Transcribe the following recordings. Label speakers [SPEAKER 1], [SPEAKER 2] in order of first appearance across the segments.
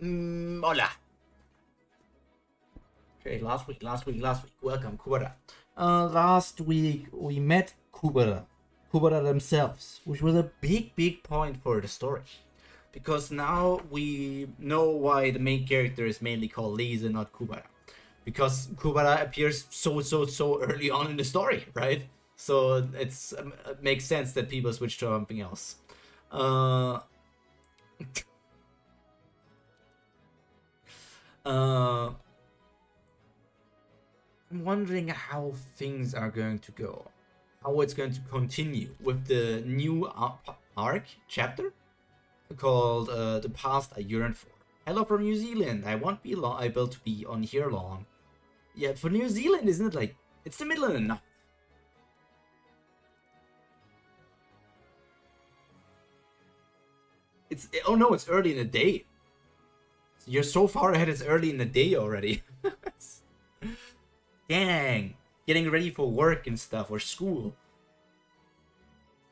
[SPEAKER 1] Hola. Okay, last week. Welcome, Kubera. Last week we met Kubera themselves, which was a big point for the story. Because now we know why the main character is mainly called Lise and not Kubera. Because Kubera appears so early on in the story, right? So it makes sense that people switch to something else. Uh, uh, I'm wondering how things are going to go. How it's going to continue with the new arc chapter called The Past I Yearn For. Hello from New Zealand. I won't be able to be on here long. Yeah, for New Zealand, isn't it like it's the middle of the night? Oh no, it's early in the day. You're so far ahead. It's early in the day already. Dang, getting ready for work and stuff or school.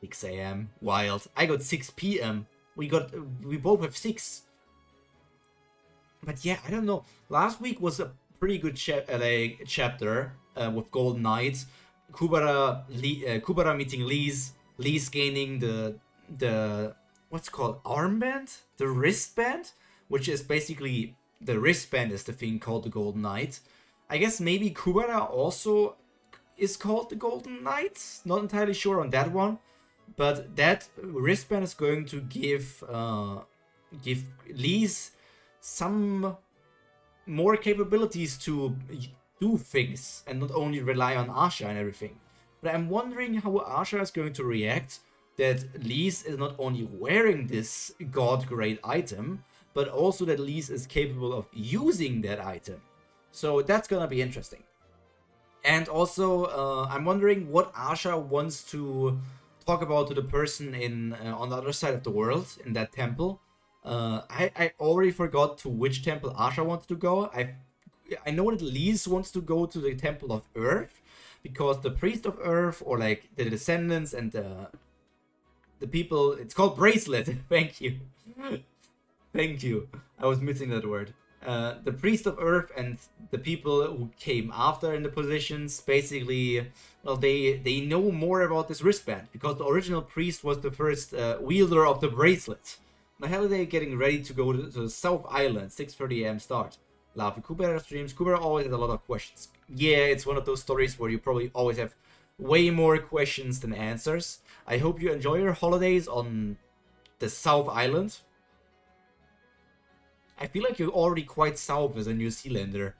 [SPEAKER 1] 6 a.m. Wild. I got 6 p.m. We both have 6. But yeah, I don't know. Last week was a pretty good chapter with Golden Knights. Kubera meeting Lise gaining the what's called armband, the wristband, which is basically the wristband is the thing called the Golden Knight. I guess maybe Kubera also is called the Golden Knight. Not entirely sure on that one, but that wristband is going to give Lise some more capabilities to do things and not only rely on Asha and everything. But I'm wondering how Asha is going to react that Lise is not only wearing this god grade item, but also that Lise is capable of using that item. So that's gonna be interesting. And also, I'm wondering what Asha wants to talk about to the person in on the other side of the world in that temple. I already forgot to which temple Asha wants to go. I know that Lise wants to go to the Temple of Earth because the priest of Earth or like the descendants and the people, it's called bracelet. Thank you. Thank you. I was missing that word. The priest of Earth and the people who came after in the positions basically, well, they know more about this wristband because the original priest was the first wielder of the bracelet. The hell are they getting ready to go to the South Island, 6:30 a.m. start? Love the Kubera streams. Kubera always has a lot of questions. Yeah, it's one of those stories where you probably always have way more questions than answers. I hope you enjoy your holidays on the South Island. I feel like you're already quite south as a New Zealander.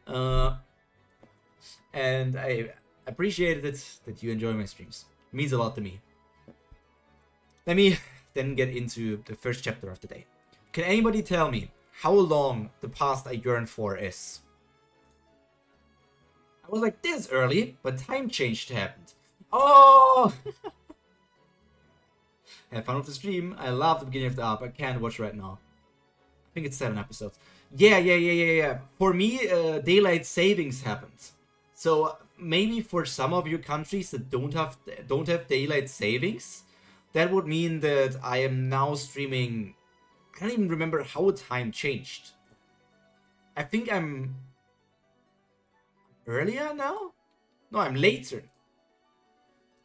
[SPEAKER 1] Uh, and I appreciated it that you enjoy my streams. It means a lot to me. Let me then get into the first chapter of the day. Can anybody tell me how long The Past I Yearn For is? I was like this early, but time change happened. Oh! Have fun with the stream. I love the beginning of the app. I can't watch right now. I think it's 7 episodes. Yeah. For me, daylight savings happened. So maybe for some of your countries that don't have daylight savings, that would mean that I am now streaming. I don't even remember how time changed. I think I'm earlier now? No, I'm later.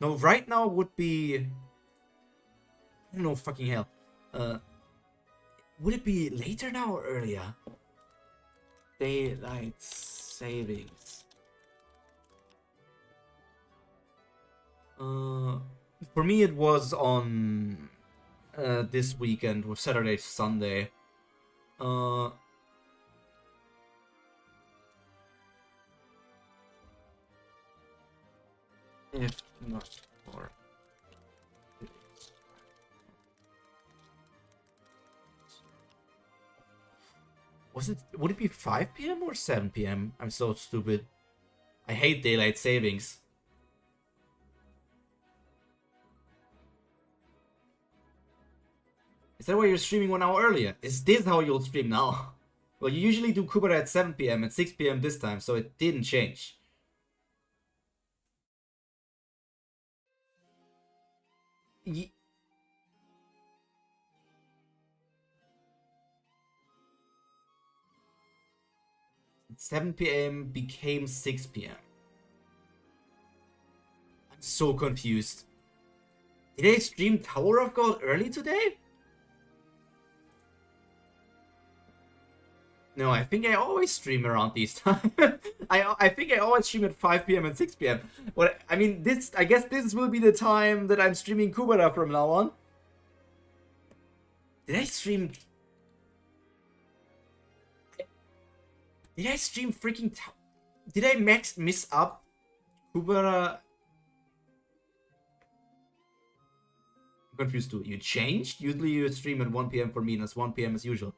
[SPEAKER 1] No, right now would be. I don't know, fucking hell. Would it be later now or earlier? Daylight savings. For me it was on this weekend with Saturday to Sunday. If not for would it be 5 p.m. or 7 p.m.? I'm so stupid. I hate daylight savings. Is that why you're streaming 1 hour earlier? Is this how you'll stream now? Well, you usually do Kubera at 7 p.m. and 6 p.m. this time, so it didn't change. 7 p.m. became 6 p.m. I'm so confused. Did I stream Tower of God early today? No, I think I always stream around these times. I think I always stream at 5 p.m. and 6 p.m. Well, I mean, I guess this will be the time that I'm streaming Kubera from now on. Did I stream freaking did I miss up Kubera? I'm confused too. You changed? Usually you stream at 1 p.m. for me and it's 1 p.m. as usual.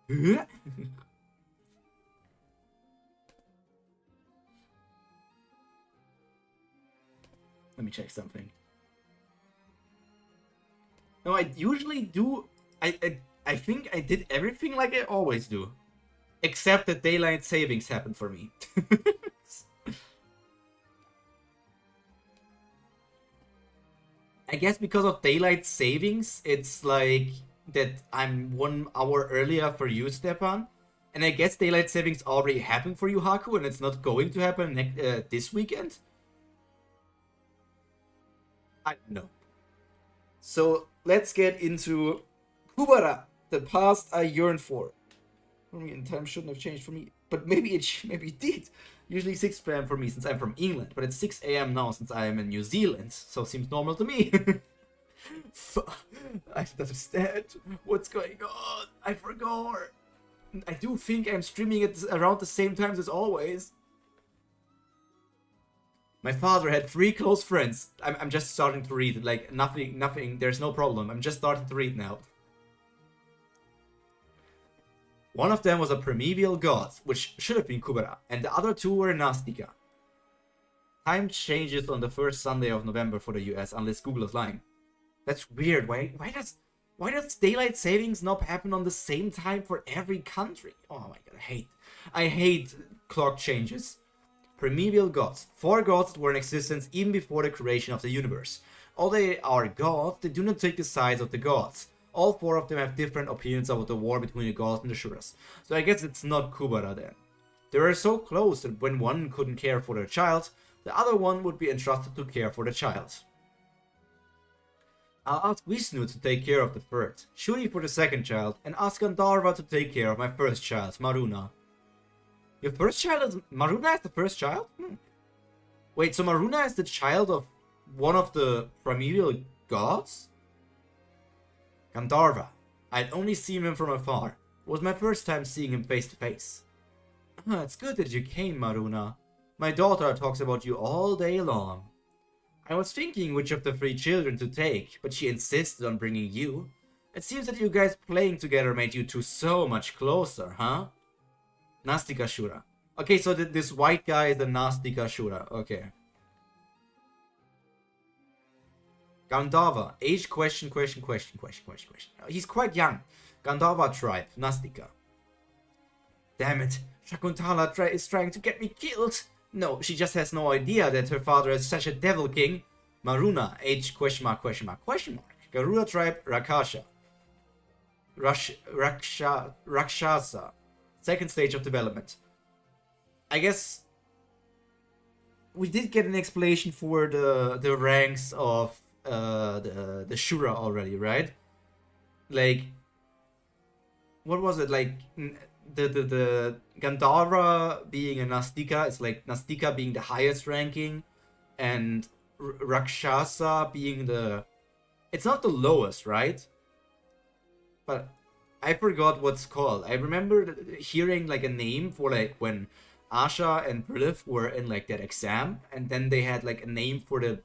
[SPEAKER 1] Let me check something. No, I usually do. I think I did everything like I always do. Except that daylight savings happened for me. I guess because of daylight savings, it's like that I'm 1 hour earlier for you, Stepan. And I guess daylight savings already happened for you, Haku, and it's not going to happen this weekend? I don't know. So let's get into Kubera, the past I yearn for. For me, and time shouldn't have changed for me, but maybe it did. Usually 6 p.m. for me since I'm from England, but it's 6 a.m. now since I am in New Zealand, so it seems normal to me. I don't understand what's going on. I forgot. I do think I'm streaming at around the same times as always. My father had 3 close friends. I'm just starting to read. Like, nothing, there's no problem. I'm just starting to read now. One of them was a primeval god, which should have been Kubera, and the other 2 were Nastica. Time changes on the first Sunday of November for the US, unless Google is lying. That's weird. Why does daylight savings not happen on the same time for every country? Oh my god, I hate clock changes. Primeval gods. 4 gods that were in existence even before the creation of the universe. Although they are gods, they do not take the sides of the gods. All 4 of them have different opinions about the war between the gods and the Shuras. So I guess it's not Kubera then. They were so close that when one couldn't care for their child, the other one would be entrusted to care for the child. I'll ask Vishnu to take care of the first, Shuri for the second child, and ask Gandharva to take care of my first child, Maruna. Your first child is... Maruna is the first child? Wait, so Maruna is the child of one of the primeval gods? Gandharva. I'd only seen him from afar. It was my first time seeing him face to face. It's good that you came, Maruna. My daughter talks about you all day long. I was thinking which of the 3 children to take, but she insisted on bringing you. It seems that you guys playing together made you two so much closer, huh? Nastica Shura. Okay, so this white guy is the Nastica Shura. Okay. Gandharva. Age question. He's quite young. Gandharva tribe. Nastica. Damn it. Shakuntala is trying to get me killed. No, she just has no idea that her father is such a devil king. Maruna. Age question mark. Garuda tribe. Rakasha. Rakshasa. Second stage of development. I guess we did get an explanation for the ranks of the Shura already, right? Like, what was it? Like the Gandharva being a Nastica is like Nastica being the highest ranking, and Rakshasa being the... It's not the lowest, right? But I forgot what's called. I remember hearing like a name for like when Asha and Brilith were in like that exam, and then they had like a name for the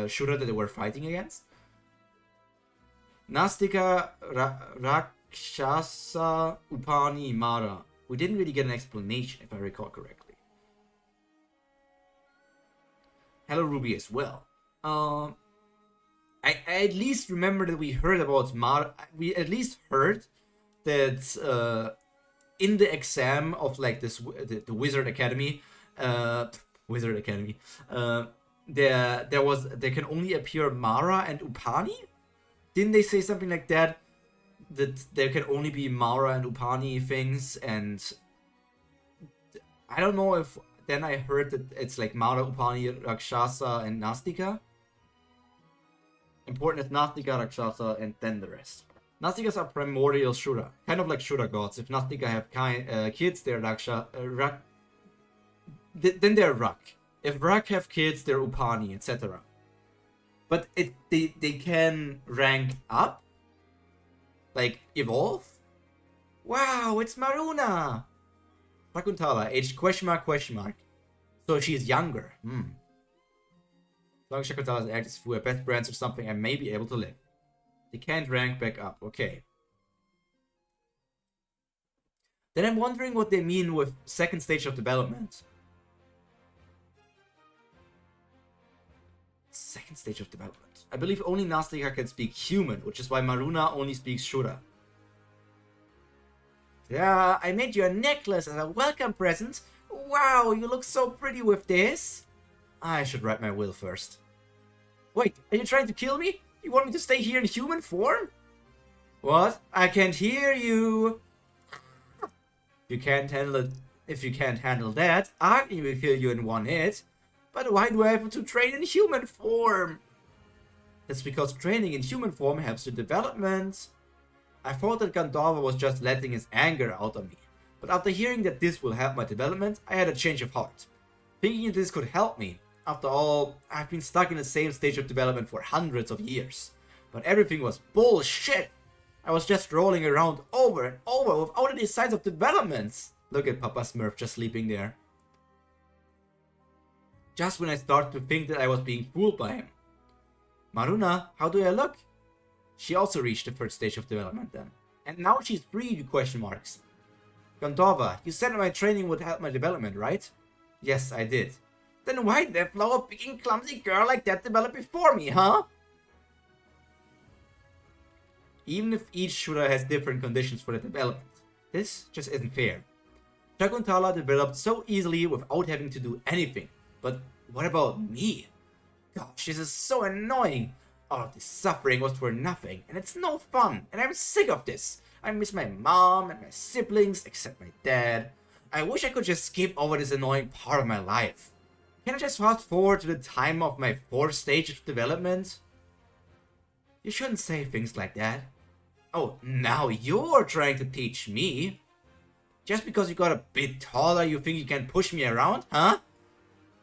[SPEAKER 1] Shura that they were fighting against. Nastica, Rakshasa, Upani, Mara. We didn't really get an explanation, if I recall correctly. Hello, Ruby as well. I at least remember that we heard about Mara. We at least heard that in the exam of like this the Wizard Academy, there can only appear Mara and Upani. Didn't they say something like that? That there can only be Mara and Upani things, and I don't know if then I heard that it's like Mara, Upani, Rakshasa, and Nastika. Important is Nastika, Rakshasa, and then the rest. Nastikas are primordial Shura, kind of like Shura gods. If Nastika have kids, they're then they're Rak. If Rak have kids, they're Upani, etc. But they can rank up, like evolve. Wow, it's Maruna. Shakuntala, age question mark. So she's younger. As long as Shakuntala's acts for a best brands or something, I may be able to live. They can't rank back up. Okay. Then I'm wondering what they mean with second stage of development. Second stage of development. I believe only Nastika can speak human, which is why Maruna only speaks Shura. Yeah, I made you a necklace as a welcome present. Wow, you look so pretty with this. I should write my will first. Wait, are you trying to kill me? You want me to stay here in human form? What? I can't hear you. If you can't handle that, I will kill you in one hit. But why do I have to train in human form? That's because training in human form helps your development. I thought that Gandharva was just letting his anger out on me, but after hearing that this will help my development, I had a change of heart. Thinking this could help me. After all, I've been stuck in the same stage of development for hundreds of years. But everything was bullshit. I was just rolling around over and over without any signs of developments. Look at Papa Smurf just sleeping there. Just when I started to think that I was being fooled by him. Maruna, how do I look? She also reached the third stage of development then. And now she's free, question marks. Gandharva, you said my training would help my development, right? Yes, I did. Then why did that flower-picking clumsy girl like that develop before me, huh? Even if each Shura has different conditions for the development, this just isn't fair. Shakuntala developed so easily without having to do anything. But what about me? Gosh, this is so annoying. All of this suffering was for nothing, and it's no fun, and I'm sick of this. I miss my mom and my siblings, except my dad. I wish I could just skip over this annoying part of my life. Can I just fast forward to the time of my fourth stage of development? You shouldn't say things like that. Oh, now you're trying to teach me. Just because you got a bit taller, you think you can push me around, huh?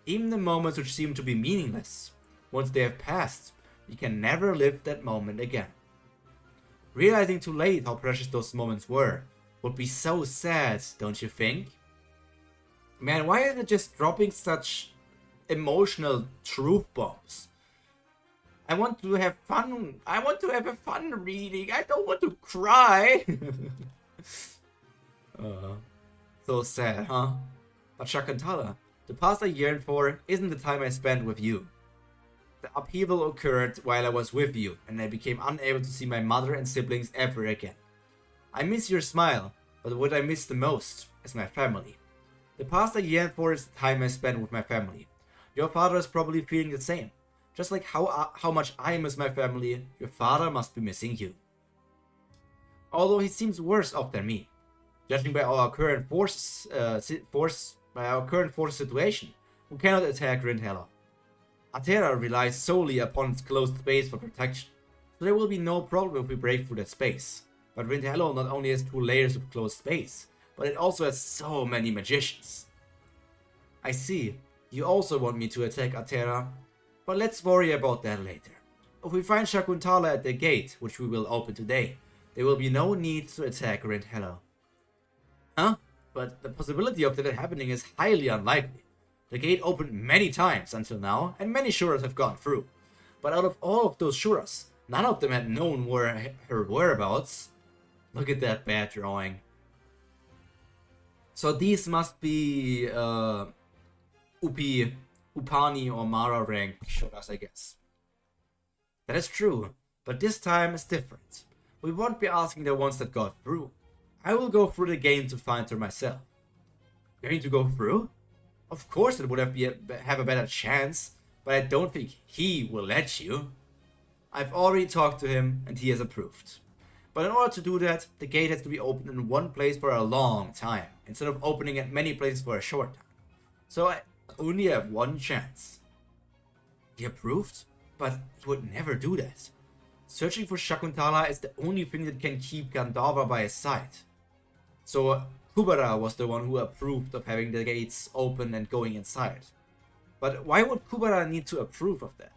[SPEAKER 1] Even the moments which seem to be meaningless, once they have passed, you can never live that moment again. Realizing too late how precious those moments were would be so sad, don't you think? Man, why are they just dropping such emotional truth bombs? I want to have fun. I want to have a fun reading. I don't want to cry. So sad, huh? But Shakuntala, the past I yearn for isn't the time I spent with you. The upheaval occurred while I was with you, and I became unable to see my mother and siblings ever again. I miss your smile, but what I miss the most is my family. The past I yearn for is the time I spent with my family. Your father is probably feeling the same. Just like how much I miss my family, your father must be missing you. Although he seems worse off than me. Judging by our current force situation, we cannot attack Rindhello. Atera relies solely upon its closed space for protection, so there will be no problem if we break through that space. But Rindhello not only has 2 layers of closed space, but it also has so many magicians. I see, you also want me to attack Atera, but let's worry about that later. If we find Shakuntala at the gate, which we will open today, there will be no need to attack Rindhello. Huh? But the possibility of that happening is highly unlikely. The gate opened many times until now, and many Shuras have gone through. But out of all of those Shuras, none of them had known her whereabouts. Look at that bad drawing. So these must be Upani or Mara rank Shuras, I guess. That is true, but this time is different. We won't be asking the ones that got through. I will go through the game to find her myself. Going to go through? Of course it would have a better chance, but I don't think he will let you. I've already talked to him and he has approved. But in order to do that, the gate has to be opened in one place for a long time. instead of opening at many places for a short time. So I only have one chance. He approved, but he would never do that. Searching for Shakuntala is the only thing that can keep Gandharva by his side. So Kubera was the one who approved of having the gates open and going inside. But why would Kubera need to approve of that?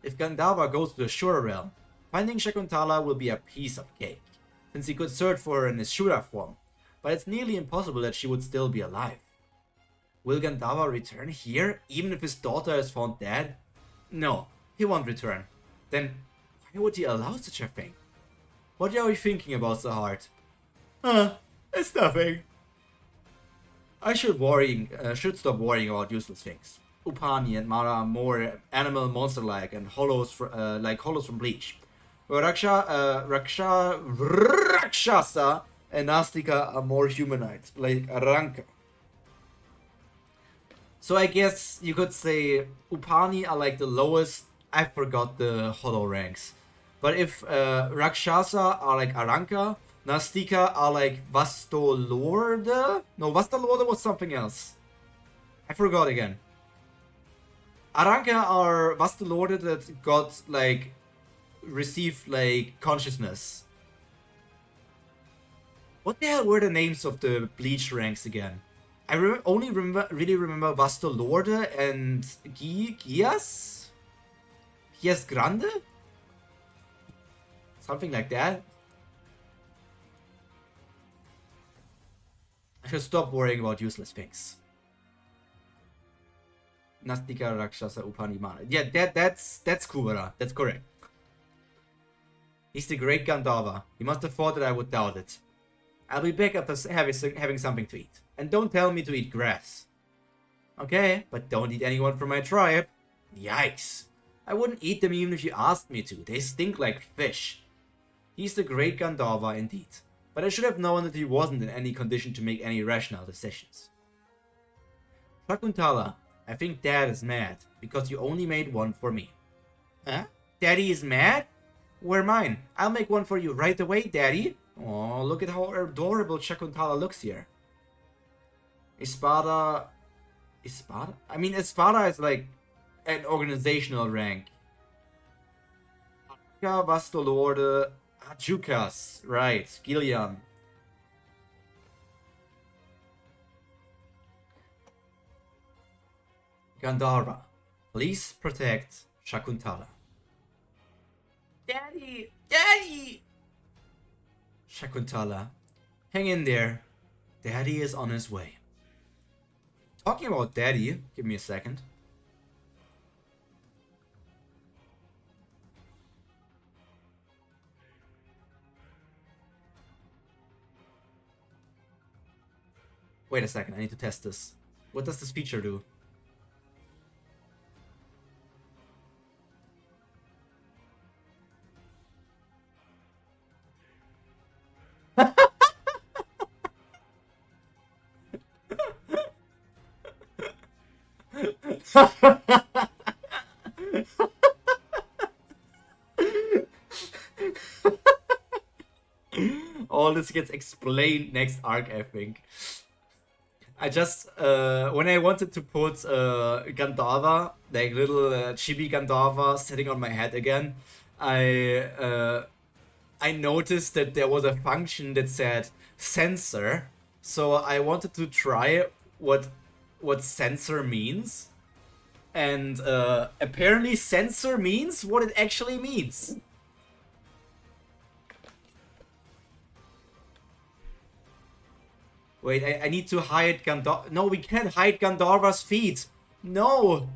[SPEAKER 1] If Gandharva goes to the Shura realm, finding Shakuntala will be a piece of cake, since he could search for her in his Shura form, but it's nearly impossible that she would still be alive. Will Gandharva return here, even if his daughter is found dead? No, he won't return. Then why would he allow such a thing? What are you thinking about, Sahart? It's nothing. I should stop worrying about useless things. Upani and Mara are more animal monster-like and hollows like hollows from Bleach. Where Rakshasa and Nastika are more humanoid, like Aranka. So I guess you could say Upani are like the lowest. I forgot the hollow ranks. But if Rakshasa are like Aranka, Nastika are like Vastolorde? No, Vastolorde was something else. I forgot again. Aranka are Vastolorde that got like received like consciousness. What the hell were the names of the Bleach ranks again? I only really remember Vastolorde and Gias? Gias Grande? Something like that. I should stop worrying about useless things. Nastika Rakshasa Upanimana. Yeah, that's Kubera. That's correct. He's the great Gandharva. He must have thought that I would doubt it. I'll be back after having something to eat. And don't tell me to eat grass. Okay, but don't eat anyone from my tribe. Yikes. I wouldn't eat them even if you asked me to. They stink like fish. He's the great Gandharva indeed. But I should have known that he wasn't in any condition to make any rational decisions. Shakuntala, I think Dad is mad, because you only made one for me. Huh? Daddy is mad? Where mine? I'll make one for you right away, Daddy. Oh, look at how adorable Shakuntala looks here. Espada... Espada? I mean, Espada is like an organizational rank. Vastolorde... Ajukas, right, Gillian. Gandharva, please protect Shakuntala. Daddy! Daddy! Shakuntala, hang in there. Daddy is on his way. Talking about Daddy, give me a second. Wait a second, I need to test this. What does this feature do? All this gets explained next arc, I think. I just, when I wanted to put Gandharva, like little chibi Gandharva sitting on my head again, I noticed that there was a function that said sensor, so I wanted to try what sensor means, and apparently sensor means what it actually means. Wait, I need to hide Gandharva. No, we can't hide Gandharva's feet. No.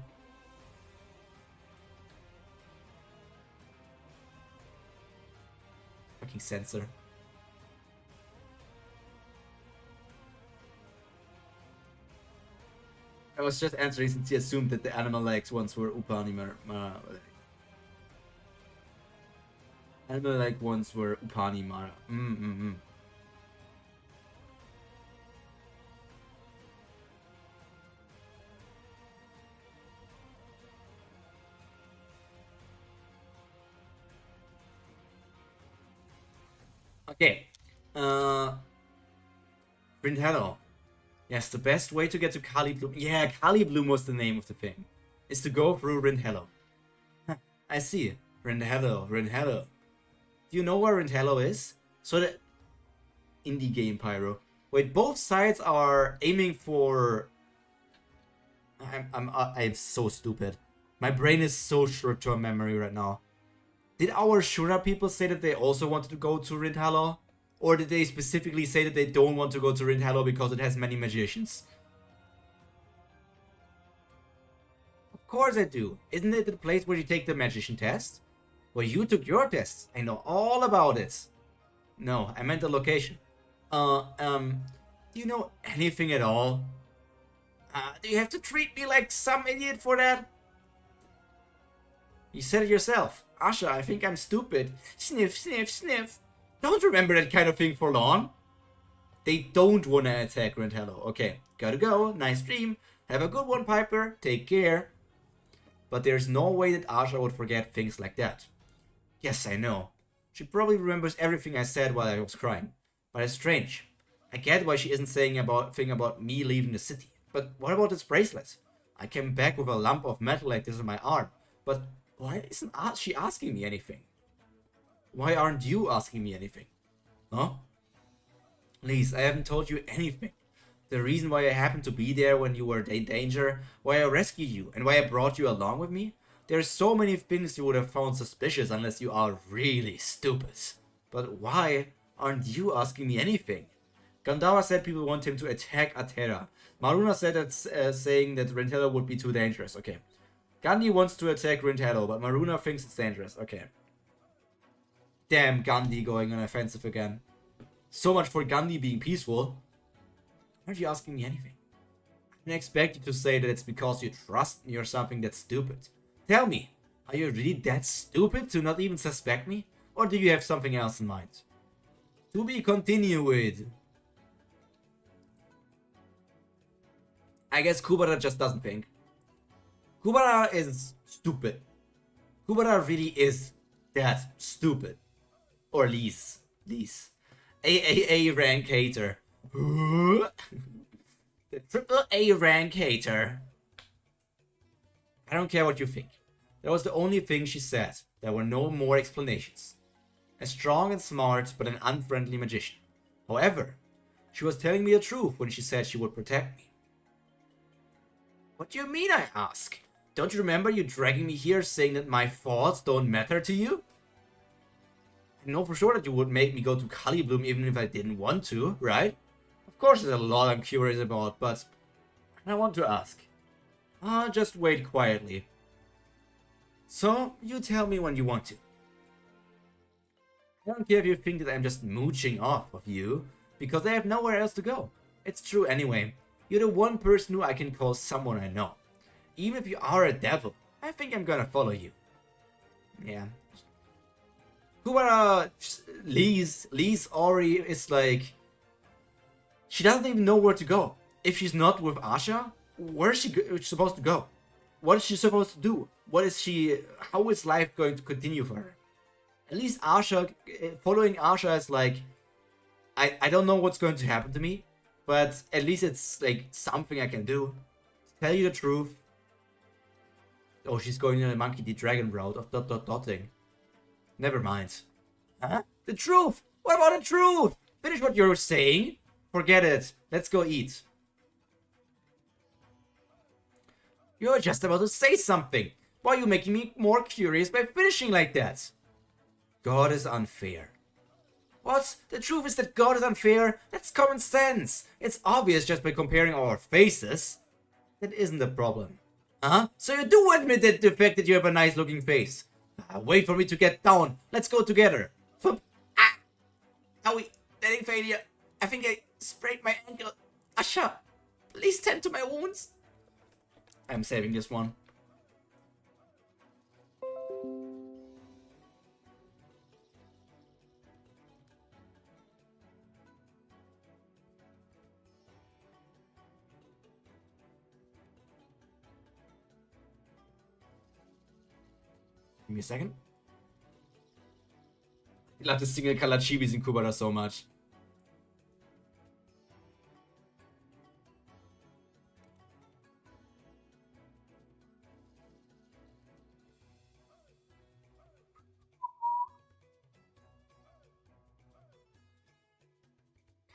[SPEAKER 1] Fucking censor. I was just answering since he assumed that the animal legs once were Upani Mara. Animal leg ones were Upani Mara. Okay. Brindhello, Yes, the best way to get to Kali Bloom. Yeah, Kali Bloom was the name of the thing. Is to go through Rindhello. I see. Rindhello, Rindhello. Do you know where Rindhello is? So the indie game, Pyro. Wait, both sides are aiming for... I'm so stupid. My brain is so short-term memory right now. Did our Shura people say that they also wanted to go to Rindhello? Or did they specifically say that they don't want to go to Rindhello because it has many magicians? Of course I do. Isn't it the place where you take the magician test? Where you took your test. I know all about it. No, I meant the location. Do you know anything at all? Do you have to treat me like some idiot for that? You said it yourself. Asha, I think I'm stupid. Sniff, sniff, sniff. Don't remember that kind of thing for long. They don't wanna attack Rindhello. Okay, gotta go. Nice dream. Have a good one, Piper. Take care. But there's no way that Asha would forget things like that. Yes, I know. She probably remembers everything I said while I was crying. But it's strange. I get why she isn't saying about me leaving the city. But what about this bracelet? I came back with a lump of metal like this on my arm. But why isn't she asking me anything? Why aren't you asking me anything? Huh? Please, I haven't told you anything. The reason why I happened to be there when you were in danger, why I rescued you, and why I brought you along with me? There's so many things you would have found suspicious unless you are really stupid. But why aren't you asking me anything? Gandhara said people want him to attack Atera. Maruna said that saying that Rindhello would be too dangerous. Okay. Gandhi wants to attack Rindhello, but Maruna thinks it's dangerous. Okay. Damn, Gandhi going on offensive again. So much for Gandhi being peaceful. Why aren't you asking me anything? I didn't expect you to say that it's because you trust me or something that's stupid. Tell me, are you really that stupid to not even suspect me? Or do you have something else in mind? To be continued. I guess Kubera just doesn't think. Kubera is stupid. Kubera really is that stupid. Or Lease. AAA rank hater. The triple A rank hater. I don't care what you think. That was the only thing she said. There were no more explanations. A strong and smart, but an unfriendly magician. However, she was telling me the truth when she said she would protect me. What do you mean, I ask? Don't you remember you dragging me here saying that my thoughts don't matter to you? I know for sure that you would make me go to Kali Bloom even if I didn't want to, right? Of course there's a lot I'm curious about, but I want to ask. Just wait quietly. So, you tell me when you want to. I don't care if you think that I'm just mooching off of you, because I have nowhere else to go. It's true anyway. You're the one person who I can call someone I know. Even if you are a devil, I think I'm gonna follow you. Yeah. Kubera, Lee's Ori is like... She doesn't even know where to go. If she's not with Asha, where is she supposed to go? What is she supposed to do? How is life going to continue for her? At least Asha, following Asha is like... I don't know what's going to happen to me, but at least it's like something I can do. Tell you the truth. Oh, she's going in the Monkey D. Dragon route of dotting. Never mind. Huh? The truth! What about the truth? Finish what you're saying. Forget it. Let's go eat. You're just about to say something. Why are you making me more curious by finishing like that? God is unfair. What? The truth is that God is unfair? That's common sense. It's obvious just by comparing our faces. That isn't the problem. Huh? So you do admit that the fact that you have a nice looking face. Wait for me to get down. Let's go together. Ah! Owie. Letting failure. I think I sprained my ankle. Asha, please tend to my wounds. I'm saving this one. Give me a second. I love the single color chibis in Kubera so much.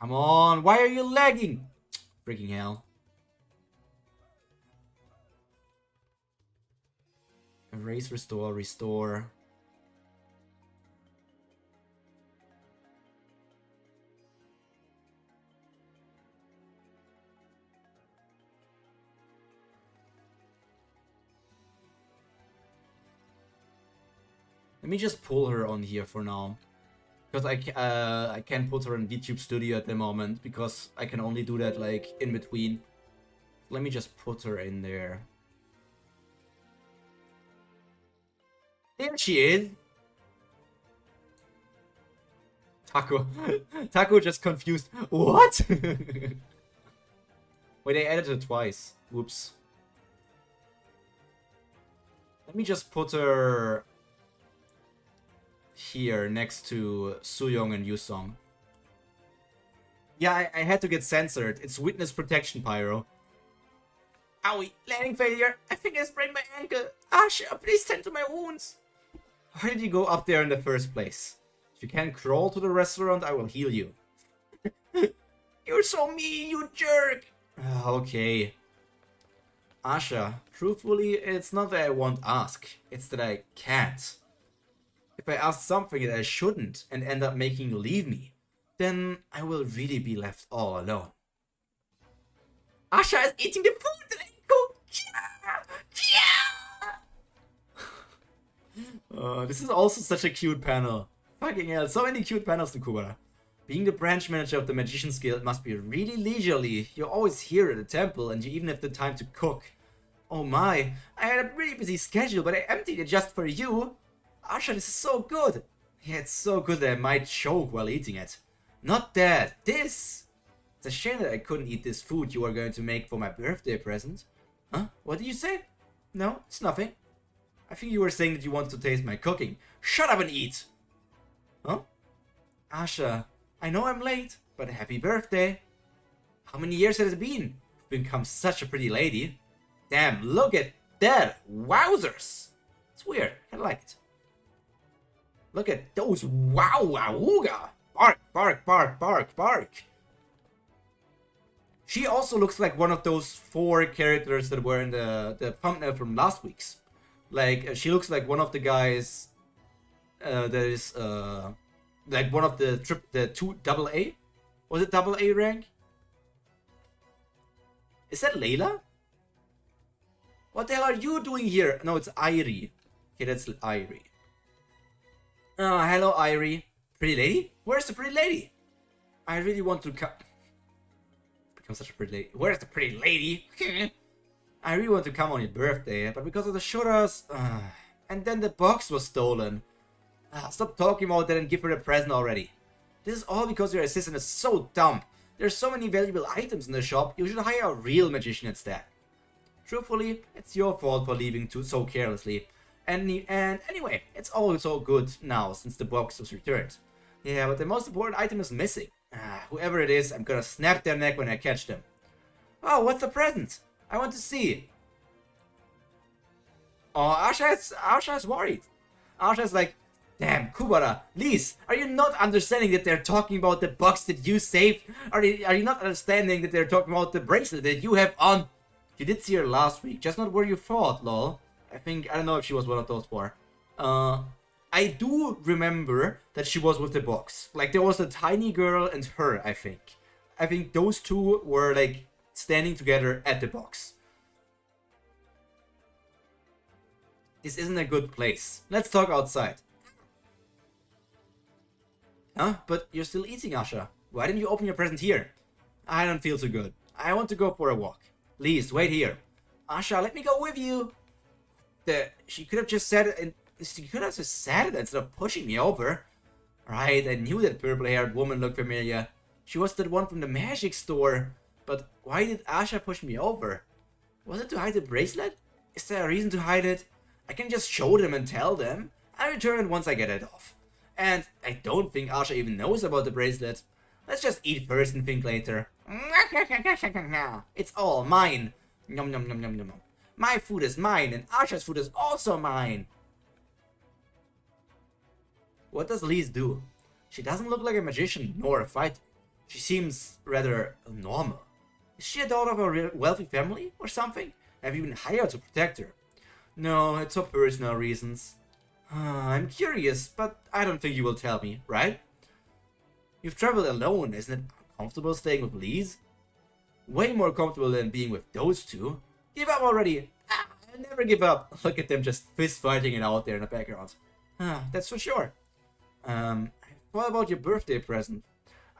[SPEAKER 1] Come on, why are you lagging? Freaking hell. Erase, restore, restore. Let me just pull her on here for now. Because I can't put her in VTube Studio at the moment, because I can only do that like in between. Let me just put her in there. There she is! Taco. Taco just confused. What? Wait, I added her twice. Whoops. Let me just put her here next to Sooyoung and Yusong. Yeah, I had to get censored. It's witness protection, Pyro. Owie, landing failure. I think I sprained my ankle. Asha, please tend to my wounds. Why did you go up there in the first place? If you can't crawl to the restaurant, I will heal you. You're so mean, you jerk. Okay. Asha, truthfully, it's not that I won't ask. It's that I can't. If I ask something that I shouldn't and end up making you leave me, then I will really be left all alone. Asha is eating the food that I cooked! This is also such a cute panel. Fucking hell, so many cute panels to Kubera. Being the branch manager of the Magician's Guild must be really leisurely. You're always here at the temple and you even have the time to cook. Oh my, I had a pretty busy schedule, but I emptied it just for you. Asha, this is so good. Yeah, it's so good that I might choke while eating it. Not that, this. It's a shame that I couldn't eat this food you were going to make for my birthday present. Huh? What did you say? No, it's nothing. I think you were saying that you want to taste my cooking. Shut up and eat! Huh? Asha, I know I'm late, but happy birthday. How many years has it been? You've become such a pretty lady. Damn, look at that! Wowzers! It's weird, I like it. Look at those wow-wowooga! Bark, bark, bark, bark, bark! She also looks like one of those 4 characters that were in the thumbnail from last week's. Like, she looks like one of the guys that is, like one of the two AA? Was it AA rank? Is that Layla? What the hell are you doing here? No, it's Irie. Okay, that's Irie. Oh, hello, Irie. Pretty lady? Where's the pretty lady? I really want to become such a pretty lady. Where's the pretty lady? I really want to come on your birthday, but because of the shooters, and then the box was stolen. Stop talking about that and give her a present already. This is all because your assistant is so dumb. There's so many valuable items in the shop, you should hire a real magician instead. Truthfully, it's your fault for leaving so carelessly. And anyway, it's all so good now since the box was returned. Yeah, but the most important item is missing. Whoever it is, I'm gonna snap their neck when I catch them. Oh, what's the present? I want to see. Oh, Asha's worried. Asha's like, damn, Kubera, Lise, are you not understanding that they're talking about the box that you saved? Are you not understanding that they're talking about the bracelet that you have on? You did see her last week, just not where you thought, lol. I don't know if she was one of those 4. I do remember that she was with the box. Like, there was a tiny girl and her, I think. I think those two were, like, standing together at the box. This isn't a good place. Let's talk outside. Huh? But you're still eating, Asha. Why didn't you open your present here? I don't feel too good. I want to go for a walk. Please, wait here. Asha, let me go with you. She could have just said it, and she could have just said it instead of pushing me over. Right, I knew that purple-haired woman looked familiar. She was the one from the magic store. But why did Asha push me over? Was it to hide the bracelet? Is there a reason to hide it? I can just show them and tell them. I'll return it once I get it off. And I don't think Asha even knows about the bracelet. Let's just eat first and think later. It's all mine. Nom nom nom nom nom. My food is mine and Asha's food is also mine. What does Lise do? She doesn't look like a magician nor a fighter. She seems rather normal. Is she a daughter of a wealthy family or something? Have you been hired to protect her? No, it's for personal reasons. I'm curious, but I don't think you will tell me, right? You've traveled alone, isn't it uncomfortable staying with Lise? Way more comfortable than being with those two. Give up already! Ah, I'll never give up! Look at them just fist fighting it out there in the background. That's for sure. What about your birthday present?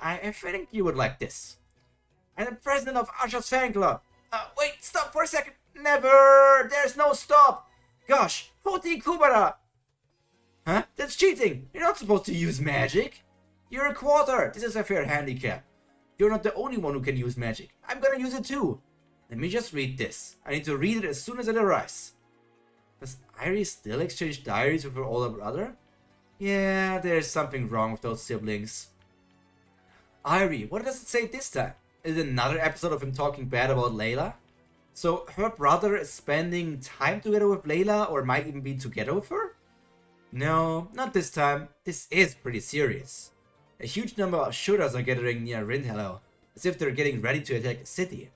[SPEAKER 1] I think you would like this. I'm the president of Asha's fan club. Wait, stop for a second. Never! There's no stop! Gosh, 14 Kubera! Huh? That's cheating! You're not supposed to use magic! You're a quarter! This is a fair handicap. You're not the only one who can use magic. I'm gonna use it too. Let me just read this. I need to read it as soon as it arrives. Does Irie still exchange diaries with her older brother? Yeah, there's something wrong with those siblings. Irie, what does it say this time? Is it another episode of him talking bad about Layla? So her brother is spending time together with Layla, or might even be together with her? No, not this time. This is pretty serious. A huge number of shooters are gathering near Rindhello, as if they're getting ready to attack the city.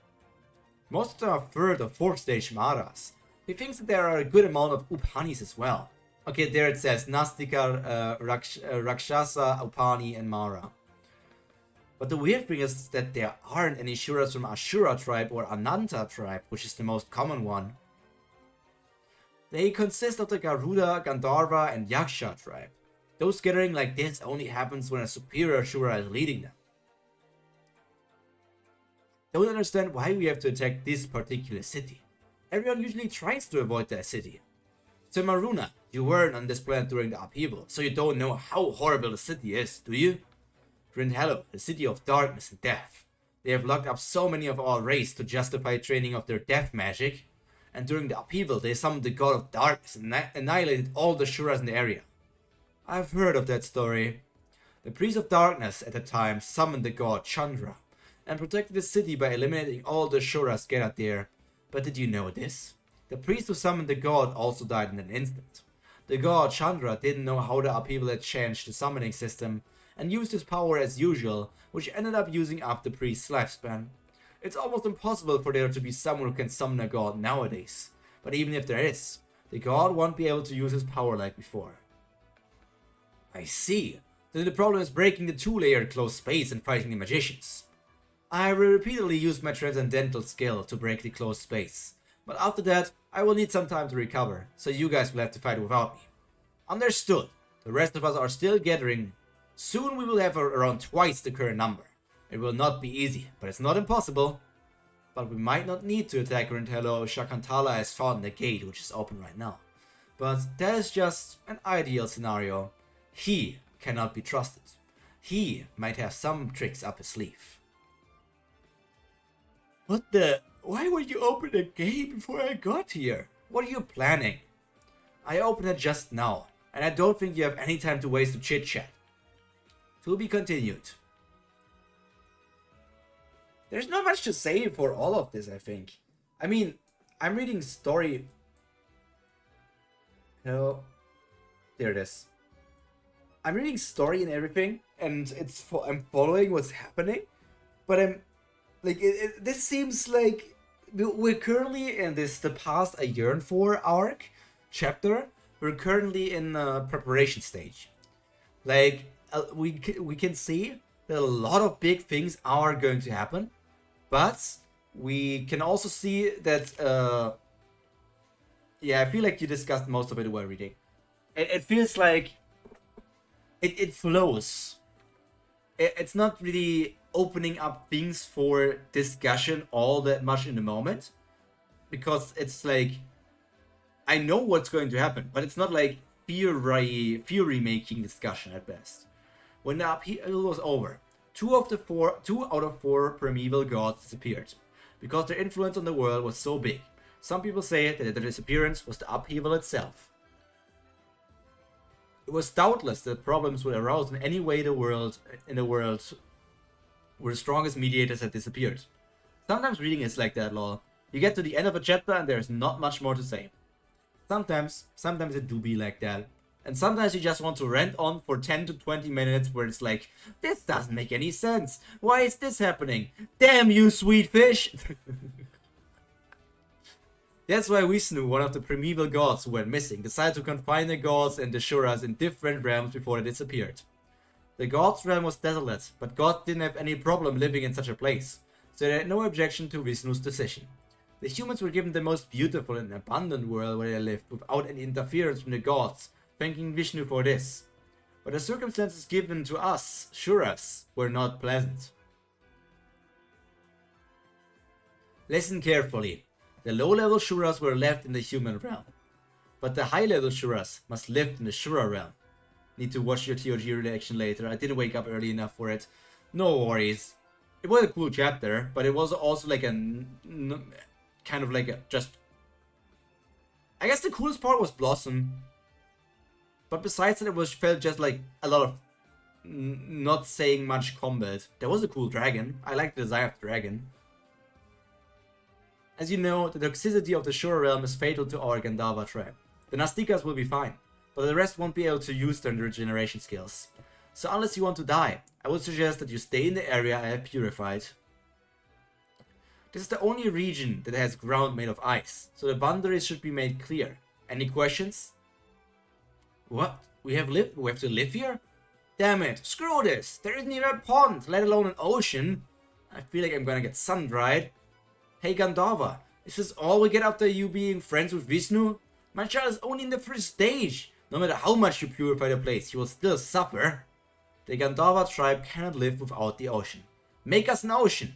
[SPEAKER 1] Most of them are 3rd or 4th stage Maras. He thinks that there are a good amount of Upanis as well. Okay, there it says Nastika, Rakshasa, Upani, and Mara. But the weird thing is that there aren't any shooters from Ashura tribe or Ananta tribe, which is the most common one. They consist of the Garuda, Gandharva, and Yaksha tribe. Those gathering like this only happens when a superior Ashura is leading them. Don't understand why we have to attack this particular city. Everyone usually tries to avoid that city. So Maruna, you weren't on this planet during the upheaval, so you don't know how horrible the city is, do you? Rindhello, the city of darkness and death. They have locked up so many of our race to justify training of their death magic, and during the upheaval they summoned the god of darkness and annihilated all the Shuras in the area. I've heard of that story. The priest of darkness at the time summoned the god Chandra, and protected the city by eliminating all the Shuras gathered there. But did you know this? The priest who summoned the god also died in an instant. The god Chandra didn't know how the upheaval had changed the summoning system, and used his power as usual, which ended up using up the priest's lifespan. It's almost impossible for there to be someone who can summon a god nowadays, but even if there is, the god won't be able to use his power like before. I see. Then the problem is breaking the 2-layer closed space and fighting the magicians. I will repeatedly use my transcendental skill to break the closed space, but after that I will need some time to recover, so you guys will have to fight without me. Understood. The rest of us are still gathering. Soon we will have around twice the current number. It will not be easy, but it's not impossible. But we might not need to attack Rindhello if Shakantala has found the gate, which is open right now. But that is just an ideal scenario. He cannot be trusted. He might have some tricks up his sleeve. What the? Why would you open the gate before I got here? What are you planning? I opened it just now, and I don't think you have any time to waste to chit-chat. To be continued. There's not much to say for all of this, I think. I mean, I'm reading story. No, there it is. I'm reading story and everything, and I'm following what's happening, but I'm like, this seems like we're currently in the past a Yearn 4 arc chapter. We're currently in the preparation stage. Like, we can see that a lot of big things are going to happen, but we can also see that yeah, I feel like you discussed most of it while reading. It feels like it flows. It's not really opening up things for discussion all that much in the moment, because it's like, I know what's going to happen, but it's not like theory making discussion at best. When the upheaval was over, two out of four primeval gods disappeared, because their influence on the world was so big. Some people say that their disappearance was the upheaval itself. It was doubtless that problems would arouse in any way in the world where the strongest mediators had disappeared. Sometimes reading is like that, lol. You get to the end of a chapter and there's not much more to say. Sometimes it do be like that. And sometimes you just want to rant on for 10 to 20 minutes where it's like, this doesn't make any sense. Why is this happening? Damn you, sweet fish! That's why Vishnu, one of the primeval gods who went missing, decided to confine the gods and the Shuras in different realms before they disappeared. The gods' realm was desolate, but God didn't have any problem living in such a place, so they had no objection to Vishnu's decision. The humans were given the most beautiful and abundant world where they lived without any interference from the gods, thanking Vishnu for this. But the circumstances given to us, Shuras, were not pleasant. Listen carefully. The low-level Shuras were left in the human realm, but the high-level Shuras must live in the Shura realm. Need to watch your TOG reaction later. I didn't wake up early enough for it. No worries. It was a cool chapter, but it was also like a kind of like a just. I guess the coolest part was Blossom, but besides that, it felt just like a lot of not saying much combat. There was a cool dragon. I like the design of the dragon. As you know, the toxicity of the Shura realm is fatal to our Gandharva tribe. The Nastikas will be fine, but the rest won't be able to use their regeneration skills. So unless you want to die, I would suggest that you stay in the area I have purified. This is the only region that has ground made of ice, so the boundaries should be made clear. Any questions? What? We have to live here? Damn it, screw this! There isn't even a pond, let alone an ocean. I feel like I'm gonna get sun-dried. Hey Gandharva, is this all we get after you being friends with Vishnu? My child is only in the first stage. No matter how much you purify the place, he will still suffer. The Gandharva tribe cannot live without the ocean. Make us an ocean!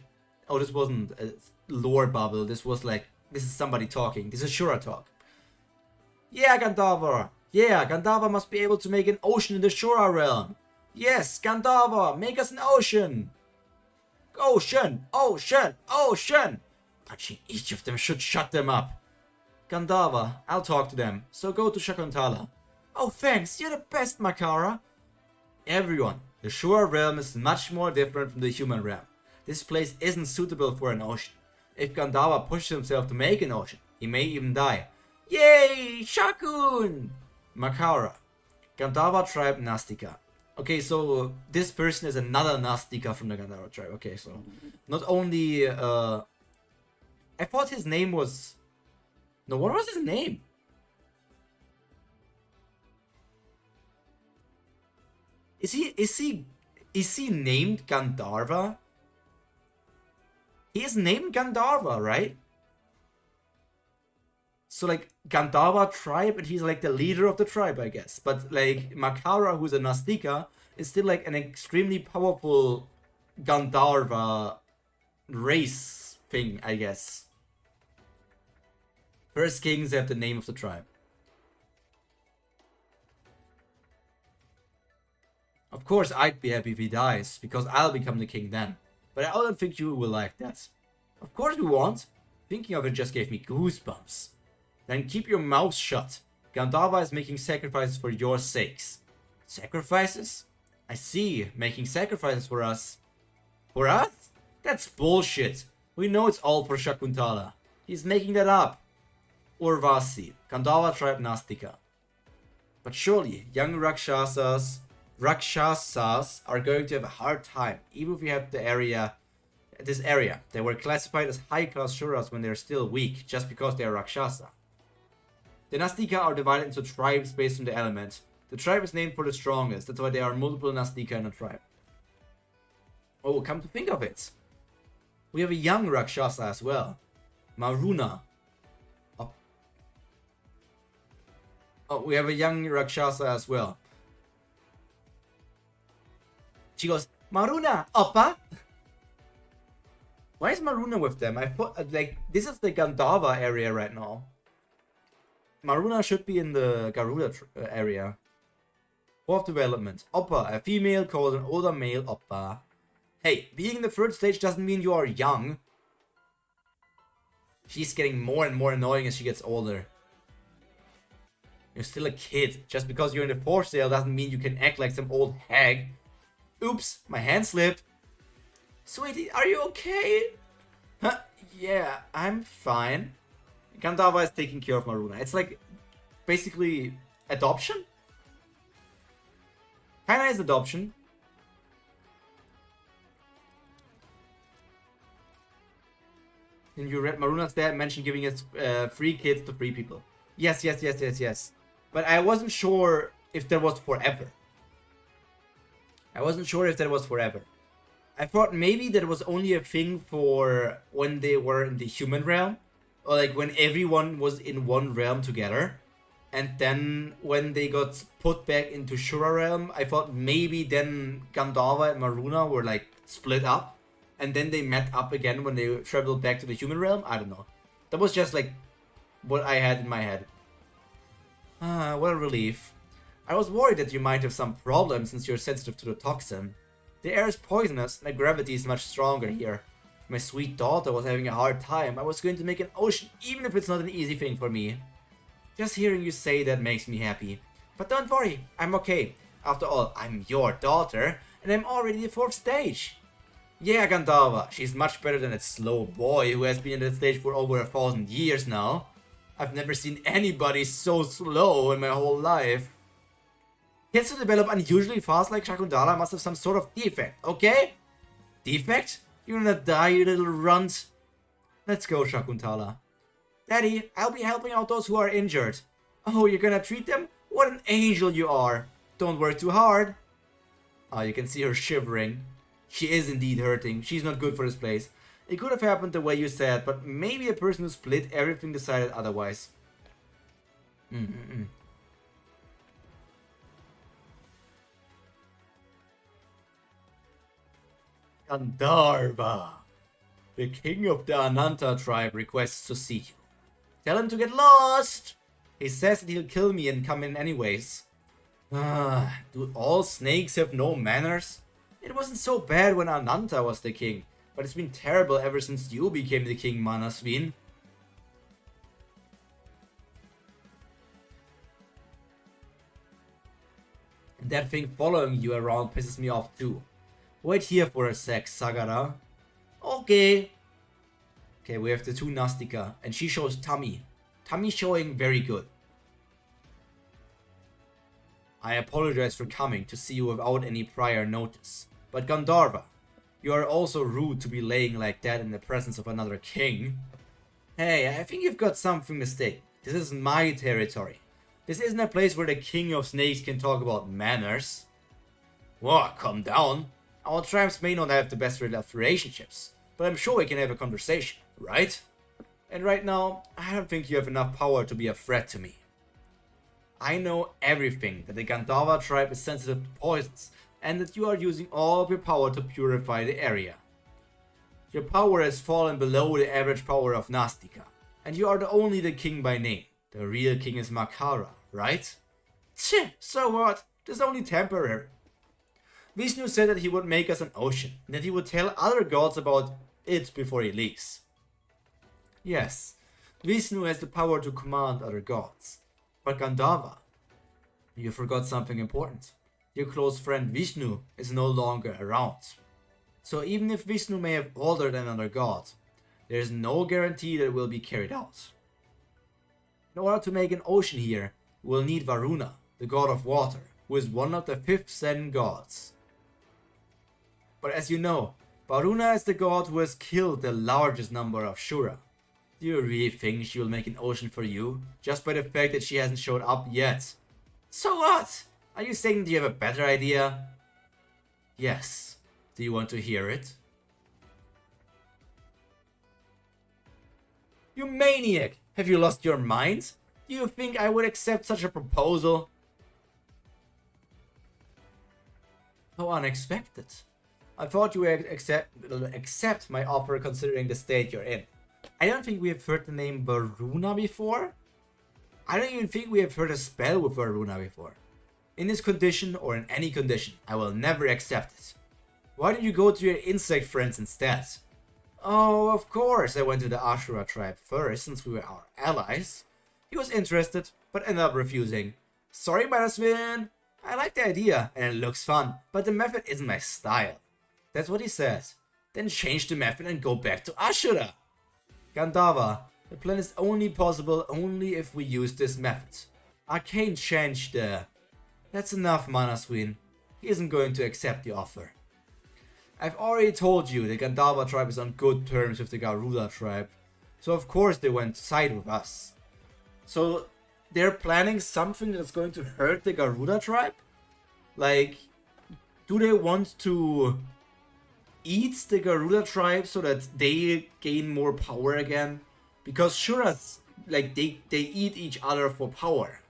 [SPEAKER 1] Oh, this wasn't a lore bubble, this is somebody talking. This is Shura talk. Yeah, Gandharva! Yeah, Gandharva must be able to make an ocean in the Shura realm. Yes, Gandharva, make us an ocean! Ocean! Ocean! Ocean! Touching each of them should shut them up. Gandharva, I'll talk to them, so go to Shakuntala. Oh thanks, you're the best, Makara. Everyone, the Shura realm is much more different from the human realm. This place isn't suitable for an ocean. If Gandharva pushes himself to make an ocean, he may even die. Yay, Shakun! Makara, Gandharva tribe Nastika. Okay, so this person is another Nastika from the Gandharva tribe. Okay, so not only I thought his name was... No, what was his name? Is he named Gandharva? He is named Gandharva, right? So like Gandharva tribe, and he's like the leader of the tribe, I guess. But like Makara, who's a Nastika, is still like an extremely powerful Gandharva race thing, I guess. First kings have the name of the tribe. Of course I'd be happy if he dies, because I'll become the king then. But I don't think you will like that. Of course we won't. Thinking of it just gave me goosebumps. Then keep your mouth shut. Gandharva is making sacrifices for your sakes. Sacrifices? I see, making sacrifices for us. For us? That's bullshit. We know it's all for Shakuntala. He's making that up. Urvasi, Gandharva tribe Nastika. But surely, young Rakshasas are going to have a hard time, even if we have this area. They were classified as high-class Shuras when they're still weak, just because they are Rakshasa. The Nastika are divided into tribes based on the element. The tribe is named for the strongest, that's why there are multiple Nastika in a tribe. Oh, come to think of it. We have a young Rakshasa as well. Maruna. Oh, we have a young Rakshasa as well. She goes, Maruna, Oppa! Why is Maruna with them? I put, like, this is the Gandharva area right now. Maruna should be in the Garuda area. Fourth development. Oppa, a female calls an older male Oppa. Hey, being in the third stage doesn't mean you are young. She's getting more and more annoying as she gets older. You're still a kid. Just because you're in the fourth sale doesn't mean you can act like some old hag. Oops, my hand slipped. Sweetie, are you okay? Huh? Yeah, I'm fine. Gandharva is taking care of Maruna. It's like basically adoption? Kinda is adoption. And you read Maruna's dad mentioned giving us free kids to free people. Yes. But I wasn't sure if that was forever. I thought maybe that was only a thing for when they were in the human realm. Or like when everyone was in one realm together. And then when they got put back into Shura realm, I thought maybe then Gandalva and Maruna were like split up. And then they met up again when they traveled back to the human realm. I don't know. That was just like what I had in my head. Ah, what a relief. I was worried that you might have some problem since you're sensitive to the toxin. The air is poisonous and the gravity is much stronger here. If my sweet daughter was having a hard time, I was going to make an ocean even if it's not an easy thing for me. Just hearing you say that makes me happy. But don't worry, I'm okay. After all, I'm your daughter and I'm already the 4th stage. Yeah, Gandalva, she's much better than that slow boy who has been in that stage for over 1,000 years now. I've never seen anybody so slow in my whole life. Kids who develop unusually fast like Shakuntala must have some sort of defect, okay? Defect? You're gonna die, you little runt. Let's go, Shakuntala. Daddy, I'll be helping out those who are injured. Oh, you're gonna treat them? What an angel you are. Don't work too hard. Oh, you can see her shivering. She is indeed hurting. She's not good for this place. It could have happened the way you said, but maybe the person who split everything decided otherwise. Gandharva. The king of the Ananta tribe requests to see you. Tell him to get lost! He says that he'll kill me and come in anyways. Do all snakes have no manners? It wasn't so bad when Ananta was the king, but it's been terrible ever since you became the king, Manasvin. And that thing following you around pisses me off too. Wait here for a sec, Sagara. Okay. Okay, we have the 2 Nastica, and she shows tummy. Tummy showing very good. I apologize for coming to see you without any prior notice. But Gandharva, you are also rude to be laying like that in the presence of another king. Hey, I think you've got something mistaken. This is my territory. This isn't a place where the king of snakes can talk about manners. Whoa, calm down. Our tribes may not have the best relationships, but I'm sure we can have a conversation, right? And right now, I don't think you have enough power to be a threat to me. I know everything, that the Gandharva tribe is sensitive to poisons, and that you are using all of your power to purify the area. Your power has fallen below the average power of Nastica, and you are only the king by name. The real king is Makara, right? Tch, so what? This is only temporary. Vishnu said that he would make us an ocean, and that he would tell other gods about it before he leaves. Yes, Vishnu has the power to command other gods. But Gandharva, you forgot something important. Your close friend Vishnu is no longer around. So even if Vishnu may have ordered another god, there is no guarantee that it will be carried out. In order to make an ocean here, we will need Varuna, the god of water, who is one of the 5th Zen gods. But as you know, Varuna is the god who has killed the largest number of Shura. Do you really think she will make an ocean for you, just by the fact that she hasn't showed up yet? So what? Are you saying that you have a better idea? Yes. Do you want to hear it? You maniac! Have you lost your mind? Do you think I would accept such a proposal? How unexpected. I thought you would accept my offer considering the state you're in. I don't think we have heard the name Varuna before. I don't even think we have heard a spell with Varuna before. In this condition or in any condition, I will never accept it. Why don't you go to your insect friends instead? Oh, of course, I went to the Ashura tribe first since we were our allies. He was interested, but ended up refusing. Sorry, Manasvin. I like the idea and it looks fun, but the method isn't my style. That's what he said. Then change the method and go back to Ashura. Gandharva, the plan is only possible only if we use this method. Arcane changed the... That's enough, Manasvin. he isn't going to accept the offer. I've already told you the Gandalva tribe is on good terms with the Garuda tribe, so of course they went to side with us. So they're planning something that's going to hurt the Garuda tribe? Like, do they want to eat the Garuda tribe so that they gain more power again? Because Shuras, like, they eat each other for power,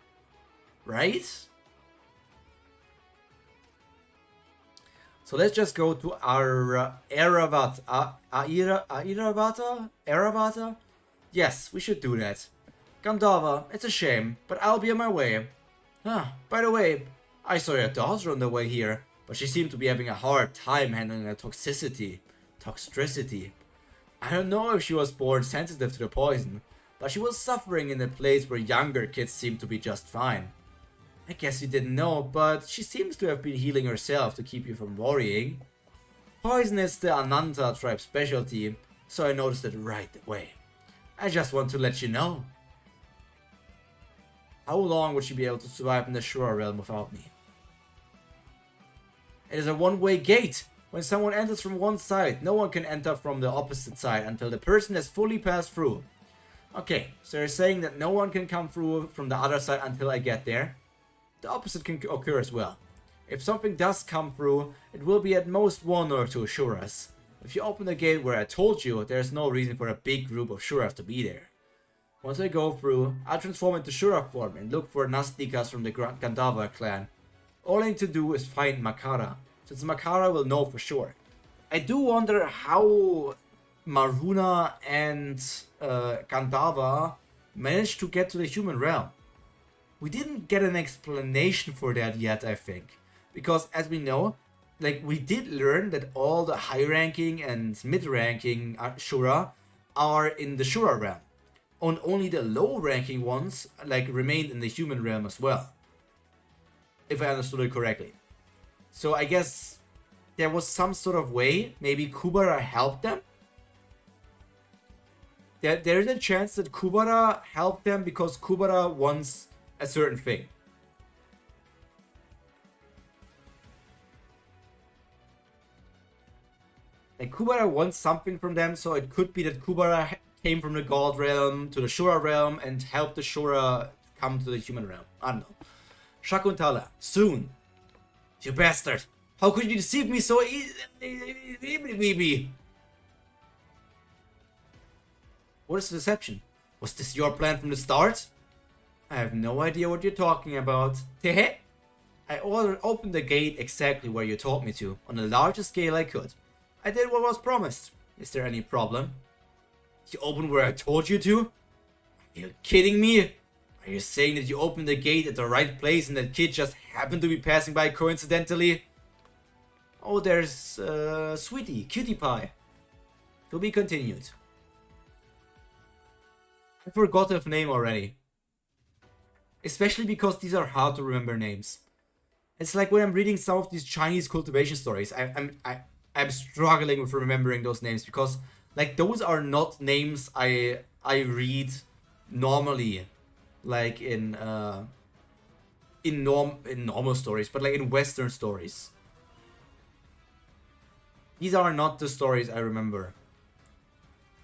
[SPEAKER 1] right? So let's just go to our Eravata. Eravata? Yes, we should do that. Gandalva, it's a shame, but I'll be on my way. By the way, I saw your daughter on the way here, but she seemed to be having a hard time handling the toxicity. I don't know if she was born sensitive to the poison, but she was suffering in a place where younger kids seem to be just fine. I guess you didn't know, but she seems to have been healing herself to keep you from worrying. Poison is the Ananta tribe specialty, so I noticed it right away. I just want to let you know. How long would she be able to survive in the Shura realm without me? It is a one-way gate. When someone enters from one side, no one can enter from the opposite side until the person has fully passed through. Okay, so you're saying that no one can come through from the other side until I get there? The opposite can occur as well. If something does come through, it will be at most 1 or 2 Shuras. If you open the gate where I told you, there's no reason for a big group of Shuras to be there. Once I go through, I'll transform into Shura form and look for Nastikas from the Gandalva clan. All I need to do is find Makara, since Makara will know for sure. I do wonder how Maruna and Gandalva managed to get to the human realm. We didn't get an explanation for that yet, I think. Because as we know, like, we did learn that all the high-ranking and mid-ranking Shura are in the Shura realm. And only the low-ranking ones, like, remained in the human realm as well. If I understood it correctly. So I guess there was some sort of way, maybe Kubera helped them? There is a chance that Kubera helped them because Kubera wants a certain thing. Like, Kubera wants something from them, so it could be that Kubera came from the God realm to the Shura realm and helped the Shura come to the human realm. I don't know. Shakuntala, soon. You bastard! How could you deceive me so easily? What is the deception? Was this your plan from the start? I have no idea what you're talking about. Tehe! I opened the gate exactly where you told me to, on the largest scale I could. I did what was promised. Is there any problem? You opened where I told you to? Are you kidding me? Are you saying that you opened the gate at the right place and that kid just happened to be passing by coincidentally? Oh, there's Sweetie, Cutie Pie. To be continued. I forgot her name already. Especially because these are hard to remember names. It's like when I'm reading some of these Chinese cultivation stories, I'm struggling with remembering those names because, like, those are not names I read normally, like in normal stories, but like in Western stories. These are not the stories I remember.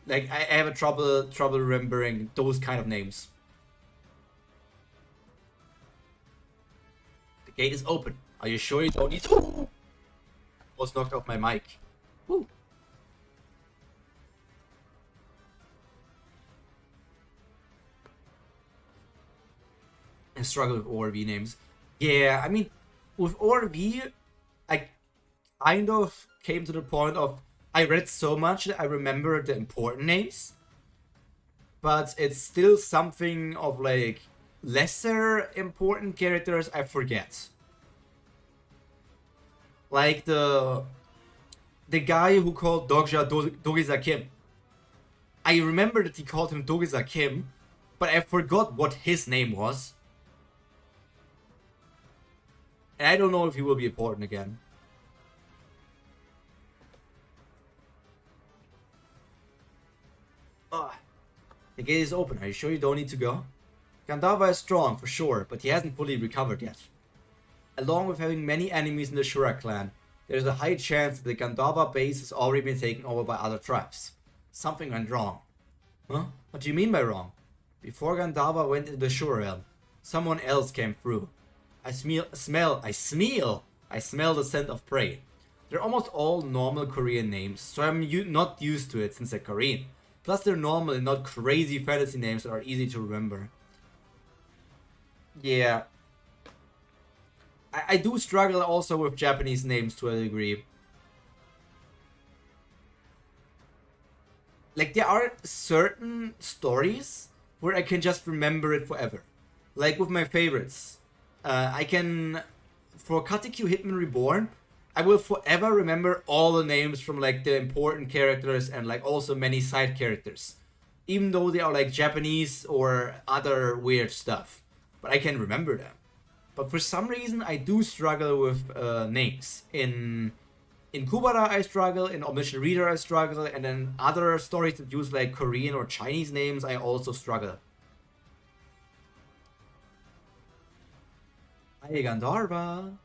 [SPEAKER 1] Like, I have a trouble remembering those kind of names. The gate is open. Are you sure you don't need to? Almost knocked off my mic. Woo. I struggle with ORV names. Yeah, I mean, with ORV, I kind of came to the point of I read so much that I remember the important names, but it's still something of like lesser important characters I forget. Like the guy who called Dogja Dogeza Kim. I remember that he called him Dogeza Kim, but I forgot what his name was. And I don't know if he will be important again. The gate is open. Are you sure you don't need to go? Gandalva is strong, for sure, but he hasn't fully recovered yet. Along with having many enemies in the Shura clan, there's a high chance that the Gandharva base has already been taken over by other tribes. Something went wrong. Huh? What do you mean by wrong? Before Gandharva went into the Shura realm, someone else came through. I smell the scent of prey. They're almost all normal Korean names, so I'm not used to it since they're Korean. Plus they're normal and not crazy fantasy names that are easy to remember. Yeah. I do struggle also with Japanese names to a degree. Like, there are certain stories where I can just remember it forever. Like with my favorites. I can... For Katekyo Hitman Reborn, I will forever remember all the names from like the important characters and like also many side characters. Even though they are like Japanese or other weird stuff. But I can remember them. But for some reason I do struggle with names. In Kubera I struggle, in Omniscient Reader I struggle, and then other stories that use like Korean or Chinese names I also struggle. Hi Gandharva,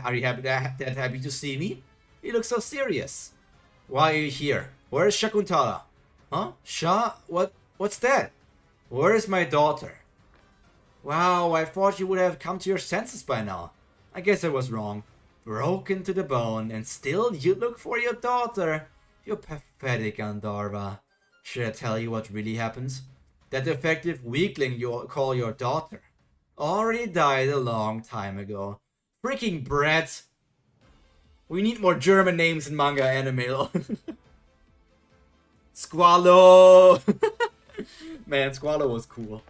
[SPEAKER 1] are you happy to see me? You look so serious. Why are you here? Where is Shakuntala? Huh? What's that? Where is my daughter? Wow, I thought you would have come to your senses by now. I guess I was wrong. Broken to the bone, and still you look for your daughter. You pathetic Gandharva. Should I tell you what really happened? That defective weakling you call your daughter already died a long time ago. Freaking brat. We need more German names in manga anime. Squalo! Man, Squalo was cool.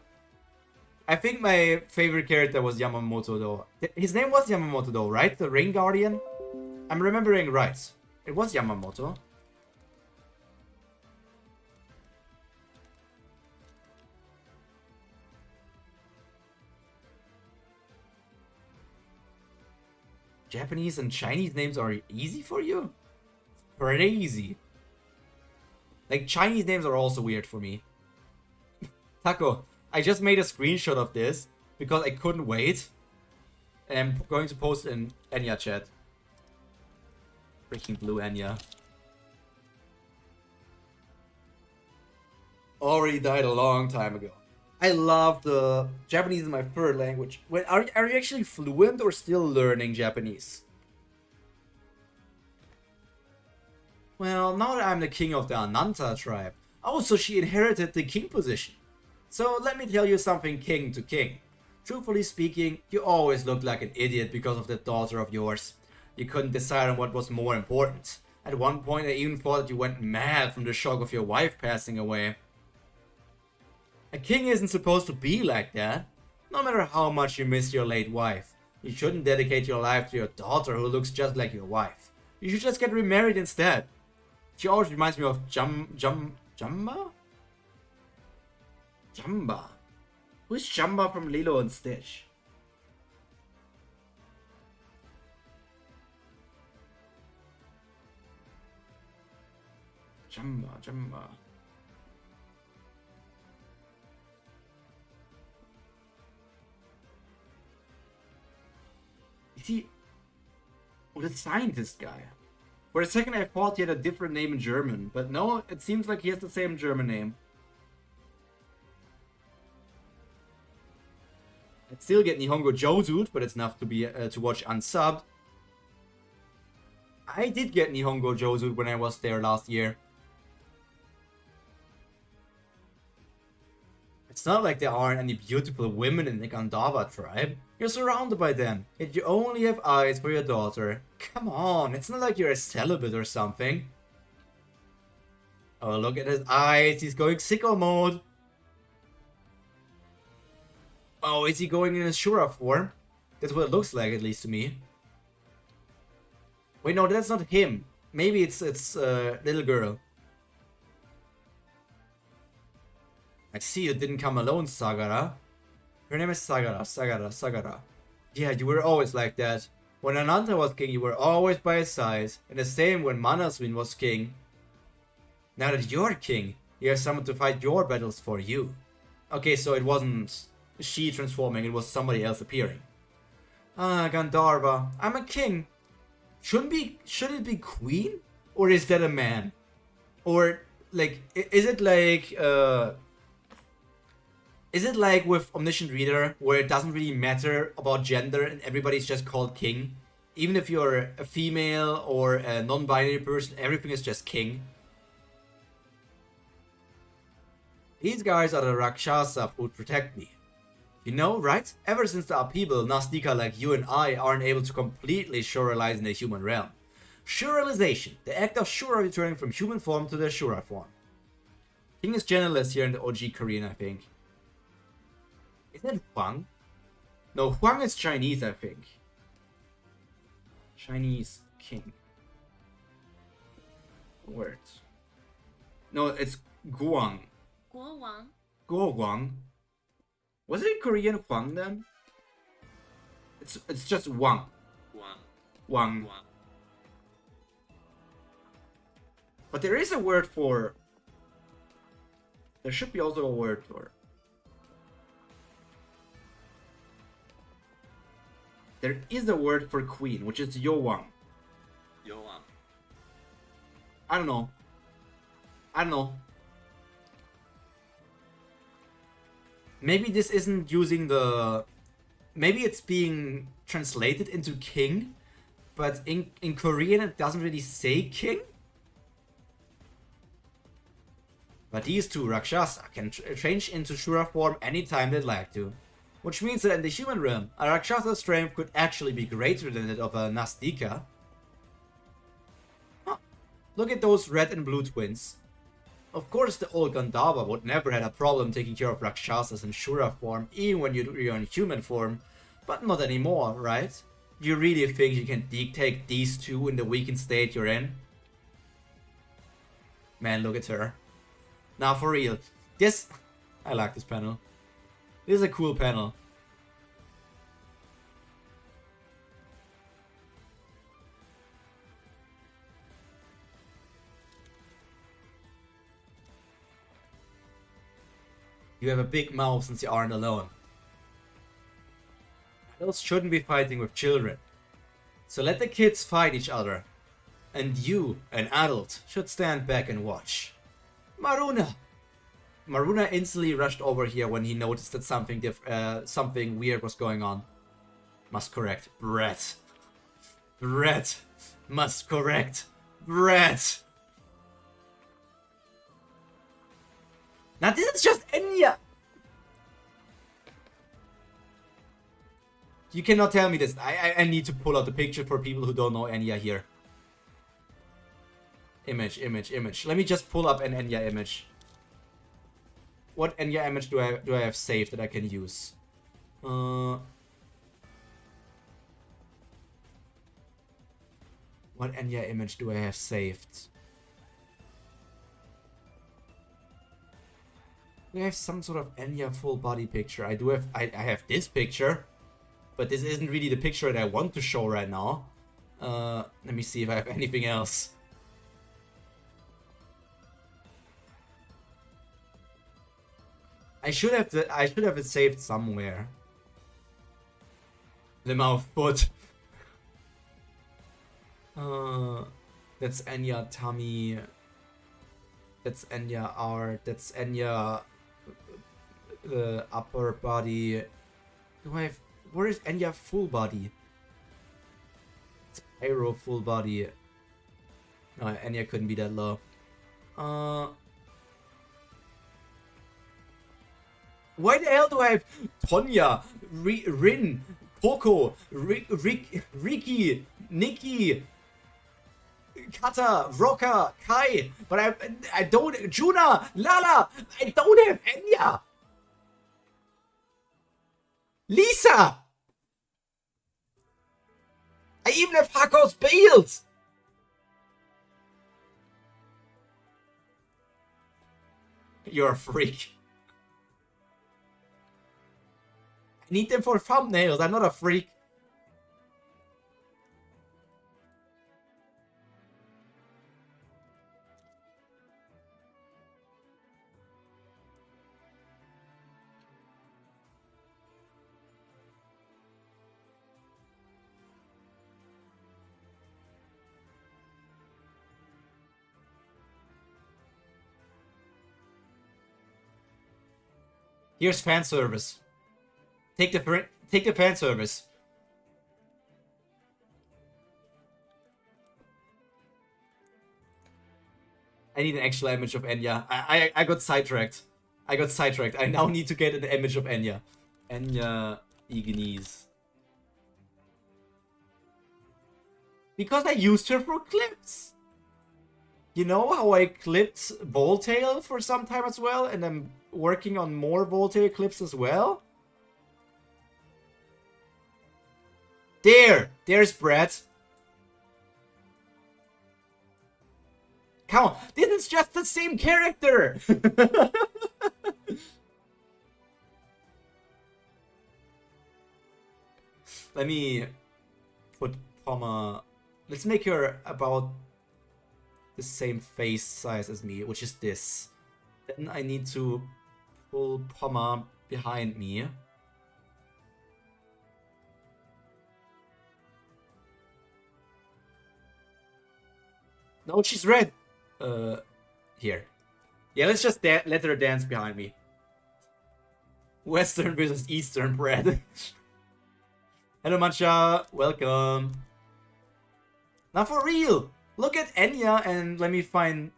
[SPEAKER 1] I think my favorite character was Yamamoto though. His name was Yamamoto though, right? The Rain Guardian? I'm remembering right. It was Yamamoto. Japanese and Chinese names are easy for you? Crazy. Like, Chinese names are also weird for me. Taco, I just made a screenshot of this because I couldn't wait. And I'm going to post it in Enya chat. Freaking blue Enya. Already died a long time ago. I love the Japanese is my third language. Wait, are you actually fluent or still learning Japanese? Well, now that I'm the king of the Ananta tribe, also she inherited the king position. So let me tell you something king to king. Truthfully speaking, you always looked like an idiot because of that daughter of yours. You couldn't decide on what was more important. At one point I even thought that you went mad from the shock of your wife passing away. A king isn't supposed to be like that. No matter how much you miss your late wife, you shouldn't dedicate your life to your daughter who looks just like your wife. You should just get remarried instead. She always reminds me of Jamba? Jamba? Who's Jamba from Lilo and Stitch? Jamba. Is he... Oh, the scientist guy. For a second I thought he had a different name in German, but no, it seems like he has the same German name. I'd still get Nihongo Josued, but it's enough to be to watch unsubbed. I did get Nihongo Josued when I was there last year. It's not like there aren't any beautiful women in the Gandharva tribe. You're surrounded by them, yet you only have eyes for your daughter. Come on, it's not like you're a celibate or something. Oh, look at his eyes, he's going sicko mode. Oh, is he going in his Shura form? That's what it looks like, at least to me. Wait, no, that's not him. Maybe it's little girl. I see you didn't come alone, Sagara. Her name is Sagara. Yeah, you were always like that. When Ananta was king, you were always by his side. And the same when Manaswin was king. Now that you're king, you have someone to fight your battles for you. Okay, so it wasn't she transforming, it was somebody else appearing. Ah, Gandharva. I'm a king. Should it be queen? Or is that a man? Or, like, is it like with Omniscient Reader, where it doesn't really matter about gender and everybody's just called king? Even if you're a female or a non-binary person, everything is just king. These guys are the Rakshasa who protect me. You know, right? Ever since the upheaval, Nastika like you and I aren't able to completely Shuralize in the human realm. Shuralization, the act of Shura returning from human form to their Shura form. King is genderless here in the OG Korean, I think. Is that Huang? No, Huang is Chinese, I think. Chinese king. Word. No, it's Guang.
[SPEAKER 2] Guowang.
[SPEAKER 1] Guowang. Was it Korean Huang then? It's just Wang. Wang. But there is a word for... There should be also a word for... There is a word for queen, which is Yowang. I don't know. Maybe this isn't using the... Maybe it's being translated into king, but in Korean it doesn't really say king. But these two Rakshasa can change into Shura form anytime they'd like to. Which means that in the human realm, a Rakshasa's strength could actually be greater than that of a Nastika. Huh. Look at those red and blue twins. Of course, the old Gandharva would never had a problem taking care of Rakshasas in Shura form, even when you're in human form. But not anymore, right? You really think you can take these two in the weakened state you're in? Man, look at her. Now, for real. This... I like this panel. This is a cool panel. You have a big mouth since you aren't alone. Adults shouldn't be fighting with children. So let the kids fight each other. And you, an adult, should stand back and watch. Maruna! Maruna instantly rushed over here when he noticed that something weird was going on. Must correct. Brett. Brett. Must correct. Brett. Now this is just Enya. You cannot tell me this. I need to pull out the picture for people who don't know Enya here. Image. Let me just pull up an Enya image. What Enya image do I have saved that I can use? What Enya image do I have saved? Do I have some sort of Enya full body picture? I do have. I have this picture, but this isn't really the picture that I want to show right now. Let me see if I have anything else. I should have it saved somewhere. The mouth foot. That's Enya tummy. That's Enya art. That's Enya the upper body. Do I have? Where is Enya full body? It's Pyro full body. No, Enya couldn't be that low. Why the hell do I have Tonya, Rin, Poco, Ricky, Nikki, Kata, Roka, Kai, but I don't, Juna, Lala, I don't have Enya. Lisa! I even have Hako's Bales! You're a freak. I need them for thumbnails, I'm not a freak. Here's fan service. Take the fan service. I need an actual image of Enya. I got sidetracked. I now need to get an image of Enya. Enya Ignis. Because I used her for clips. You know how I clipped Voltail for some time as well? And I'm working on more Voltail clips as well? There's Brett. Come on, this is just the same character! Let me put Pomma... Let's make her about the same face size as me, which is this. Then I need to pull Pomma behind me. No, she's red. Here. Yeah, let's just let her dance behind me. Western versus Eastern bread. Hello, Matcha. Welcome. Now for real. Look at Enya and let me find...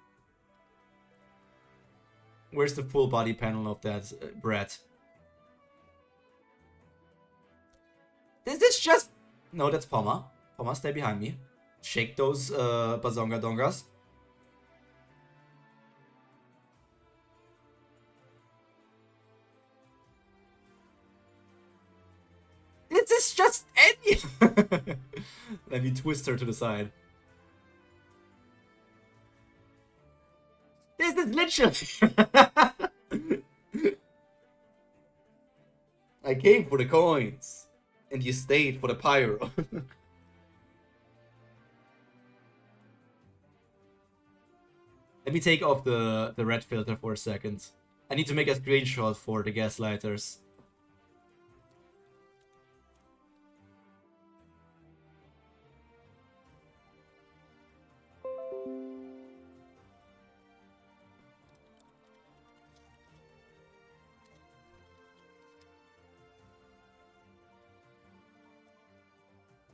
[SPEAKER 1] Where's the full body panel of that bread? This is just... No, that's Pomma. Pomma, stay behind me. Shake those bazonga dongas. This is just Enya! Let me twist her to the side. This is literally... I came for the coins. And you stayed for the pyro. Let me take off the red filter for a second. I need to make a screenshot for the gaslighters.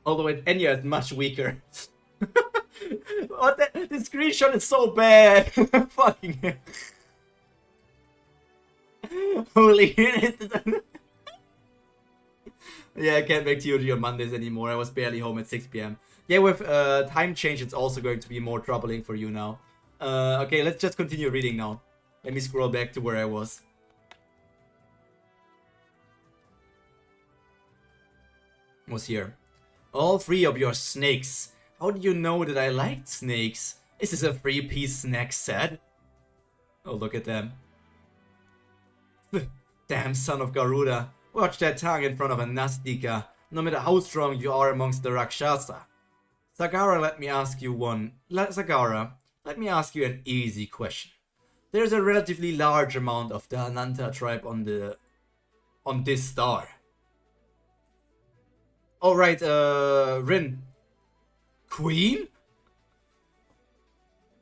[SPEAKER 1] Although Enya is much weaker. What the screenshot is so bad. Fucking hell. Holy yeah, I can't make TOG on Mondays anymore. I was barely home at 6 PM. Yeah, with time change, it's also going to be more troubling for you now. Okay, let's just continue reading now. Let me scroll back to where I was. Was here. All three of your snakes. How do you know that I liked snakes? Is this a 3-piece snack set? Oh, look at them. Damn son of Garuda. Watch that tongue in front of a Nastika, no matter how strong you are amongst the Rakshasa. Sagara, let me ask you an easy question. There's a relatively large amount of the Ananta tribe on this star. Alright, Rin. Queen?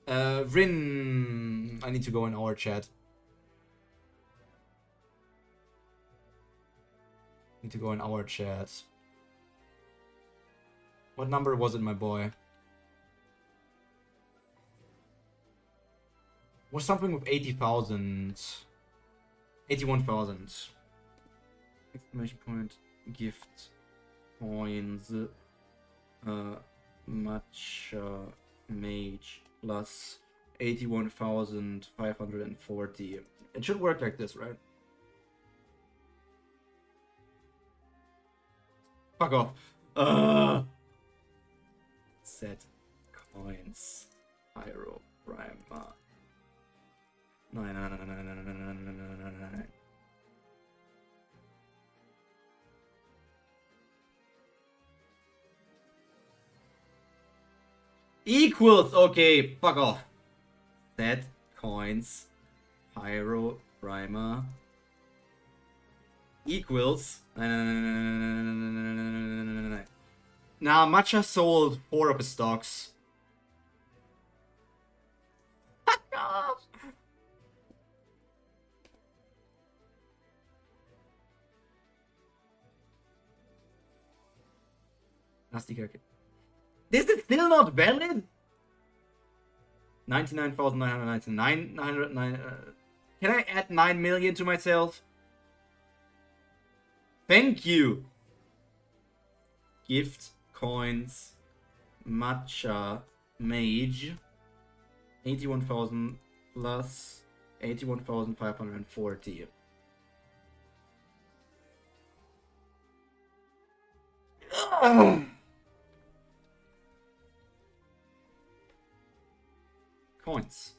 [SPEAKER 1] Rin... I need to go in our chat. What number was it, my boy? Was something with 80,000. 81,000. Exclamation point. Gift. Coins. Matcha mage plus 81,540. It should work like this, right? Fuck off. Set coins. Pyro. Prima. No. Equals, okay, fuck off. Set coins, Pyro, Prima, equals. Now, Matcha sold 4 of his stocks. Fuck off. Nasty Kirk. This is still not valid? 99,999. 909. Can I add 9 million to myself? Thank you. Gift, coins, matcha, mage. 81,000 plus 81,540. Coins.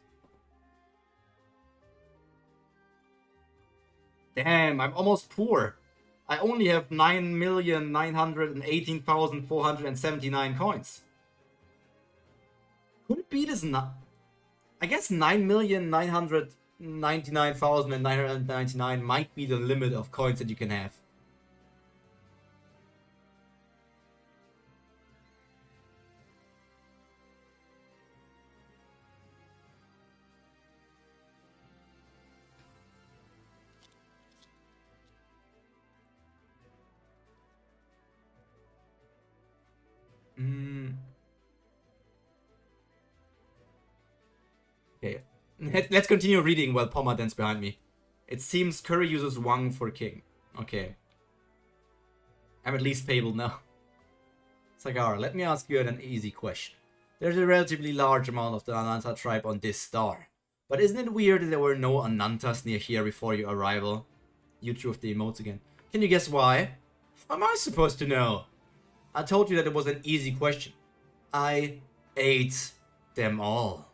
[SPEAKER 1] Damn, I'm almost poor. I only have 9,918,479 coins. Could it be this not? I guess 9,999,999 might be the limit of coins that you can have. Okay, let's continue reading while Pomma dance behind me. It seems Curry uses Wang for king. Okay. I'm at least payable now. Sagara, let me ask you an easy question. There's a relatively large amount of the Ananta tribe on this star. But isn't it weird that there were no Anantas near here before your arrival? You two of the emotes again. Can you guess why? How am I supposed to know? I told you that it was an easy question. I ate them all.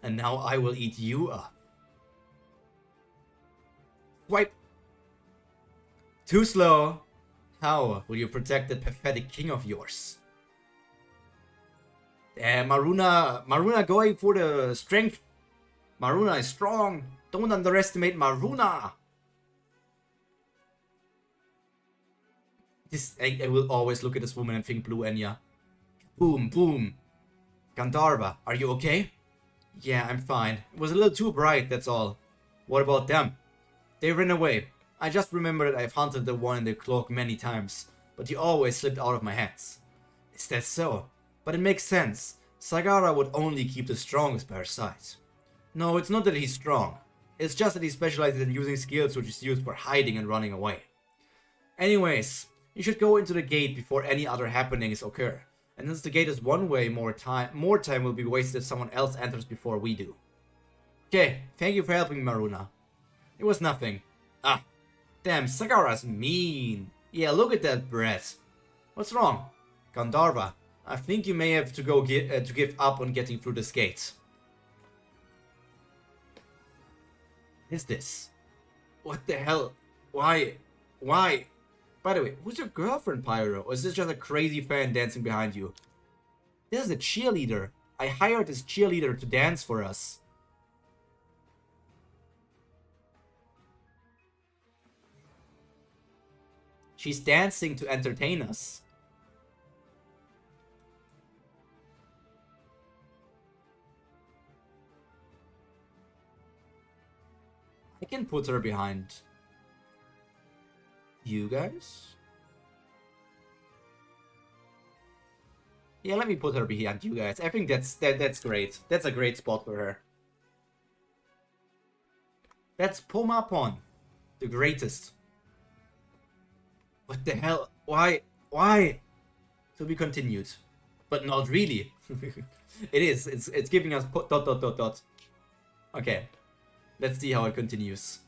[SPEAKER 1] And now I will eat you up. Swipe. Too slow. How will you protect that pathetic king of yours? Maruna going for the strength. Maruna is strong. Don't underestimate Maruna. I will always look at this woman and think Blue Enya. Boom, boom. Gandharva, are you okay? Yeah, I'm fine. It was a little too bright, that's all. What about them? They ran away. I just remember that I've hunted the one in the cloak many times, but he always slipped out of my hands. Is that so? But it makes sense. Sagara would only keep the strongest by her side. No, it's not that he's strong. It's just that he specializes in using skills which is used for hiding and running away. Anyways, you should go into the gate before any other happenings occur. And since the gate is one way, more time will be wasted if someone else enters before we do. Okay, thank you for helping me, Maruna. It was nothing. Ah, damn, Sagara's mean. Yeah, look at that brat. What's wrong? Gandharva, I think you may have to go to give up on getting through this gate. What is this? What the hell? Why? Why? By the way, who's your girlfriend, Pyro? Or is this just a crazy fan dancing behind you? This is a cheerleader. I hired this cheerleader to dance for us. She's dancing to entertain us. I can put her behind you guys? Yeah, let me put her behind you guys. I think that's great. That's a great spot for her. That's Pomapon, the greatest. What the hell? Why? Why? To be continued, but not really. It is. It's giving us dot dot dot dot. Okay, let's see how it continues.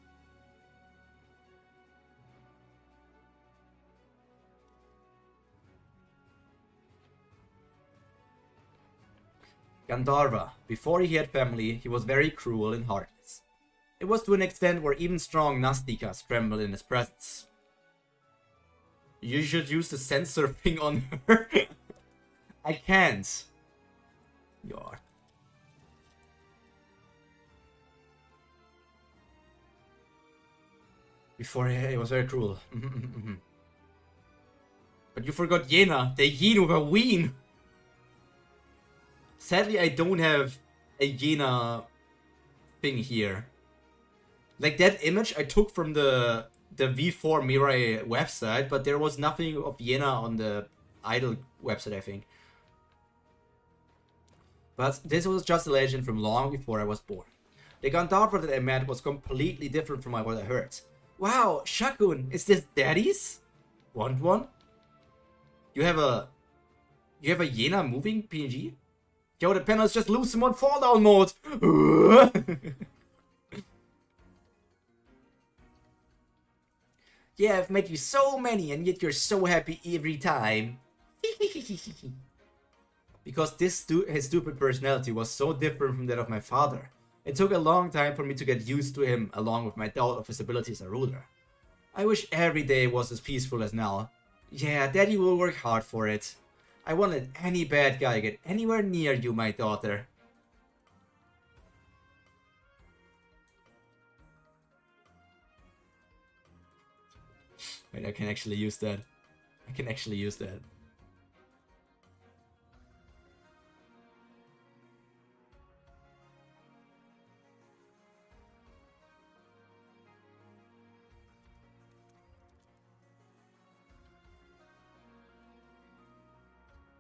[SPEAKER 1] Gandharva, before he had family, he was very cruel and heartless. It was to an extent where even strong Nastikas trembled in his presence. You should use the sensor thing on her. I can't. You are. Before he was very cruel. But you forgot Yena, the Yin with a ween. Sadly, I don't have a Yena thing here. Like that image I took from the V4 Mirai website, but there was nothing of Yena on the idol website, I think. But this was just a legend from long before I was born. The Gandharva that I met was completely different from what I heard. Wow, Shakun, is this daddy's? Want one? You have a Yearn moving PNG? Yo, the panel is just losing on fall down mode. Yeah, I've met you so many and yet you're so happy every time. Because his stupid personality was so different from that of my father. It took a long time for me to get used to him, along with my doubt of his ability as a ruler. I wish every day was as peaceful as now. Yeah, Daddy will work hard for it. I won't let any bad guy get anywhere near you, my daughter. Wait, I can actually use that. I can actually use that.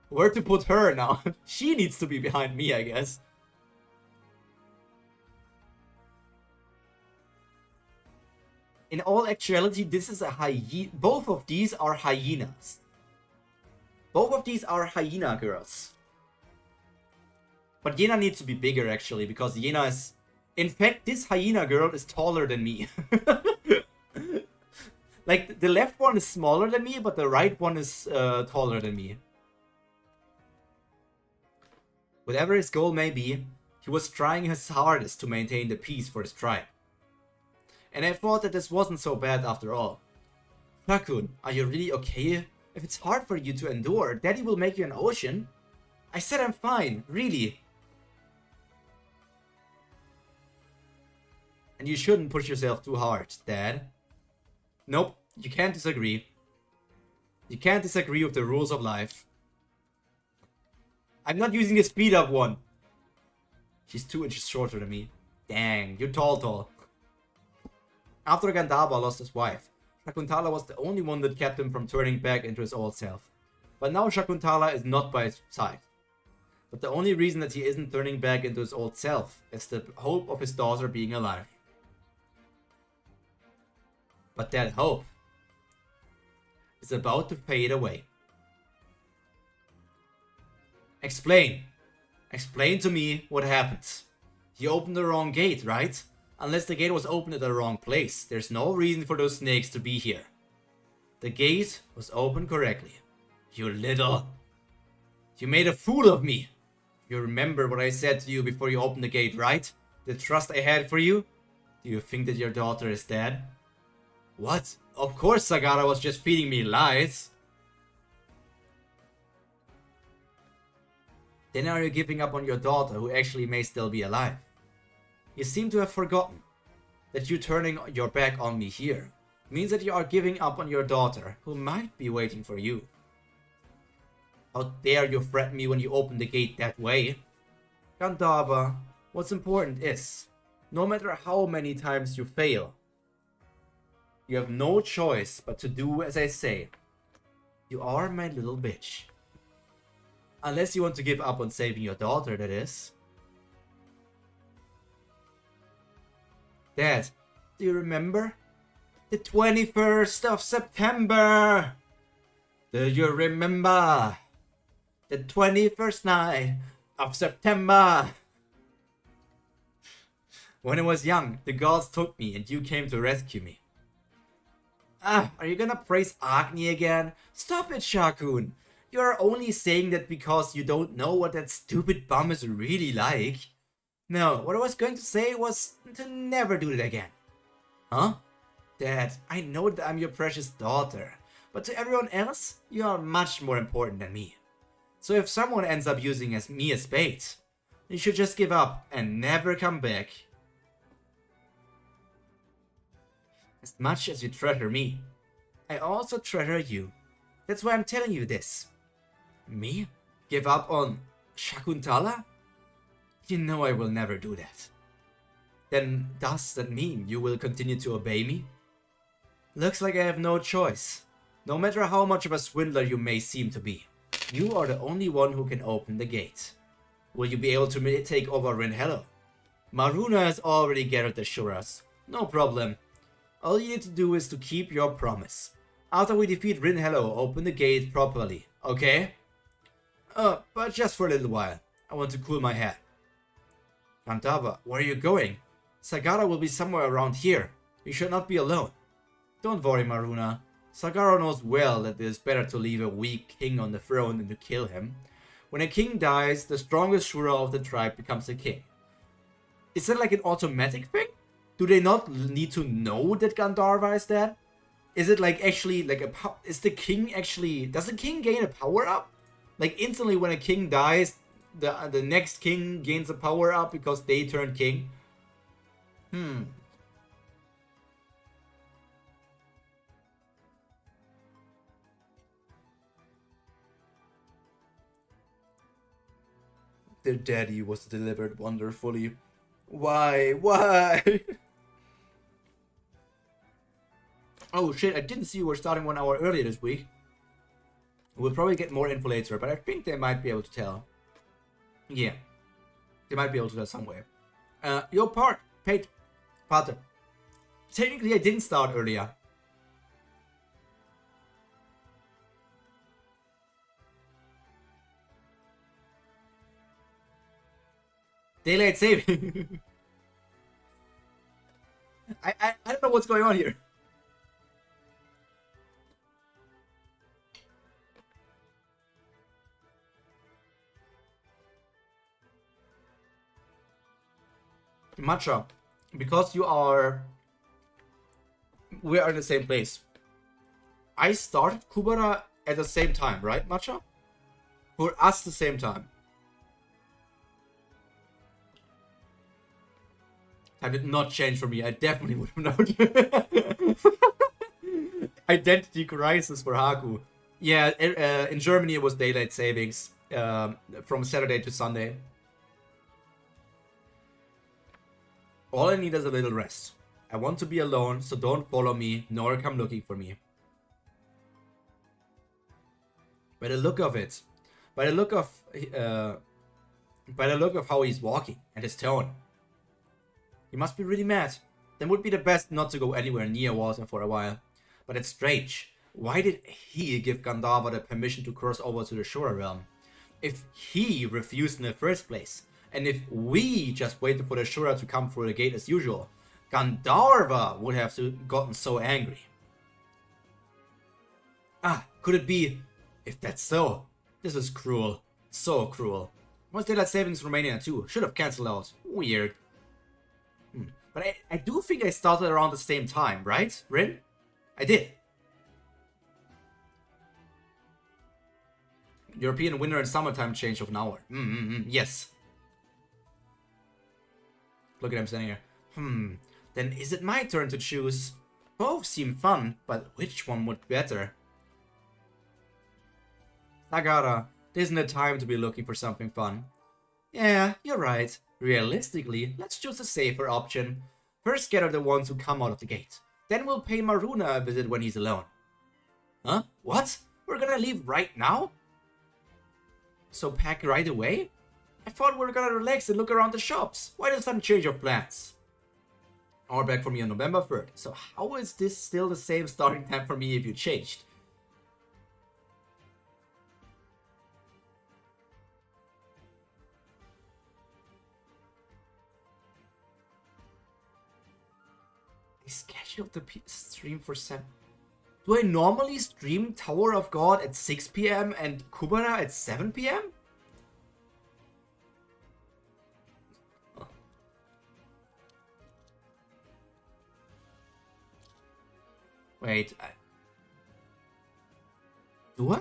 [SPEAKER 1] Where to put her now? She needs to be behind me, I guess. In all actuality, this is a hyena. Both of these are hyenas. Both of these are hyena girls. But Yearn needs to be bigger, actually, because Yearn is... In fact, this hyena girl is taller than me. Like, the left one is smaller than me, but the right one is taller than me. Whatever his goal may be, he was trying his hardest to maintain the peace for his tribe. And I thought that this wasn't so bad after all. Rakun, are you really okay? If it's hard for you to endure, Daddy will make you an ocean. I said I'm fine, really. And you shouldn't push yourself too hard, Dad. Nope, you can't disagree. You can't disagree with the rules of life. I'm not using the speed up one. She's 2 inches shorter than me. Dang, you're tall. After Gandharva lost his wife, Shakuntala was the only one that kept him from turning back into his old self. But now Shakuntala is not by his side. But the only reason that he isn't turning back into his old self is the hope of his daughter being alive. But that hope is about to fade away. Explain. Explain to me what happened. You opened the wrong gate, right? Unless the gate was opened at the wrong place, there's no reason for those snakes to be here. The gate was opened correctly. You little... You made a fool of me. You remember what I said to you before you opened the gate, right? The trust I had for you? Do you think that your daughter is dead? What? Of course Sagara was just feeding me lies. Then are you giving up on your daughter who actually may still be alive? You seem to have forgotten that you turning your back on me here means that you are giving up on your daughter who might be waiting for you. How dare you threaten me when you open the gate that way? Gandharva, what's important is, no matter how many times you fail, you have no choice but to do as I say. You are my little bitch. Unless you want to give up on saving your daughter, that is. Dad, do you remember? The 21st of September! Do you remember? The 21st night of September! When I was young, the gods took me and you came to rescue me. Ah, are you gonna praise Agni again? Stop it, Shakun! You're only saying that because you don't know what that stupid bum is really like. No, what I was going to say was to never do it again. Huh? Dad, I know that I'm your precious daughter, but to everyone else, you are much more important than me. So if someone ends up using me as bait, you should just give up and never come back. As much as you treasure me, I also treasure you. That's why I'm telling you this. Me? Give up on Shakuntala? You know I will never do that. Then does that mean you will continue to obey me? Looks like I have no choice, no matter how much of a swindler you may seem to be. You are the only one who can open the gate. Will you be able to take over Rinhello? Maruna has already gathered the Shuras. No problem. All you need to do is to keep your promise. After we defeat Rinhello, open the gate properly, okay? But just for a little while. I want to cool my head. Gandava, where are you going? Sagara will be somewhere around here. You should not be alone. Don't worry, Maruna. Sagara knows well that it is better to leave a weak king on the throne than to kill him. When a king dies, the strongest Shura of the tribe becomes a king. Is that like an automatic thing? Do they not need to know that Gandharva is dead? Is it like actually like is the king actually, does the king gain a power up? Like instantly when a king dies, the next king gains a power up because they turn king? Their daddy was delivered wonderfully. Why? Why? Oh shit, I didn't see you were starting 1 hour earlier this week. We'll probably get more info later, but I think they might be able to tell. Yeah. They might be able to tell somewhere. Your part, paid. Pater. Technically, I didn't start earlier. Daylight saving. I don't know what's going on here. Matcha, because we are in the same place. I started Kubera at the same time, right, Matcha? For us, the same time. That did not change for me. I definitely would have known. Identity crisis for Haku. Yeah, in Germany it was daylight savings from Saturday to Sunday. All I need is a little rest. I want to be alone, so don't follow me, nor come looking for me. By the look of it, by the look of how he's walking and his tone, he must be really mad. Then would be the best not to go anywhere near water for a while. But it's strange. Why did he give Gandharva the permission to cross over to the Shura realm? If he refused in the first place, and if we just waited for the Shura to come through the gate as usual, Gandharva would have gotten so angry. Ah, could it be? If that's so, this is cruel. So cruel. Was daylight savings Romania too? Should have cancelled out. Weird. But I do think I started around the same time, right, Rin? I did. European winter and summertime change of an hour. Yes. Look at him standing here. Then is it my turn to choose? Both seem fun, but which one would be better? Sagara, isn't the time to be looking for something fun? Yeah, you're right. Realistically, let's choose a safer option. First gather the ones who come out of the gate. Then we'll pay Maruna a visit when he's alone. Huh? What? We're gonna leave right now? So pack right away? I thought we were gonna relax and look around the shops. Why the sudden change of plans? Hour back from me on November 3rd. So how is this still the same starting time for me if you changed? I scheduled the stream for 7. Do I normally stream Tower of God at 6 PM and Kubera at 7 PM? Oh. Wait, do I?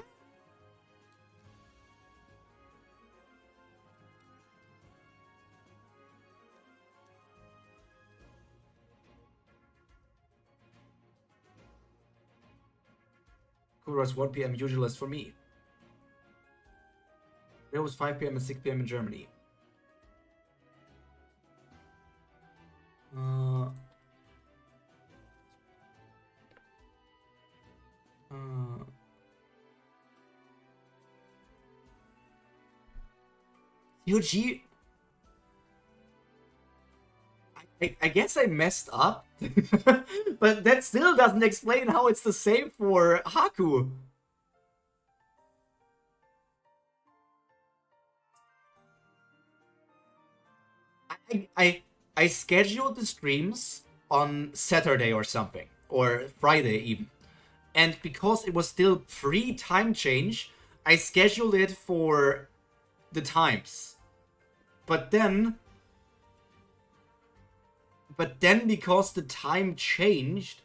[SPEAKER 1] Kubera's 1 PM usual is for me. It was 5 PM and 6 PM in Germany. UG. I guess I messed up, but that still doesn't explain how it's the same for Haku. I scheduled the streams on Saturday or something, or Friday even, and because it was still pre-time change, I scheduled it for the times. But then because the time changed.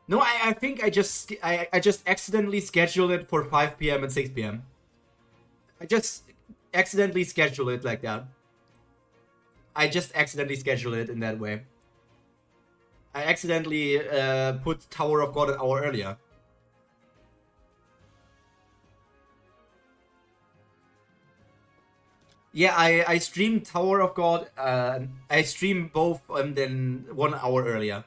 [SPEAKER 1] No, I think I just accidentally scheduled it for 5 p.m. and 6 p.m. I just accidentally scheduled it like that. I just accidentally scheduled it in that way. I accidentally put Tower of God an hour earlier. Yeah, I streamed Tower of God. I streamed both then 1 hour earlier.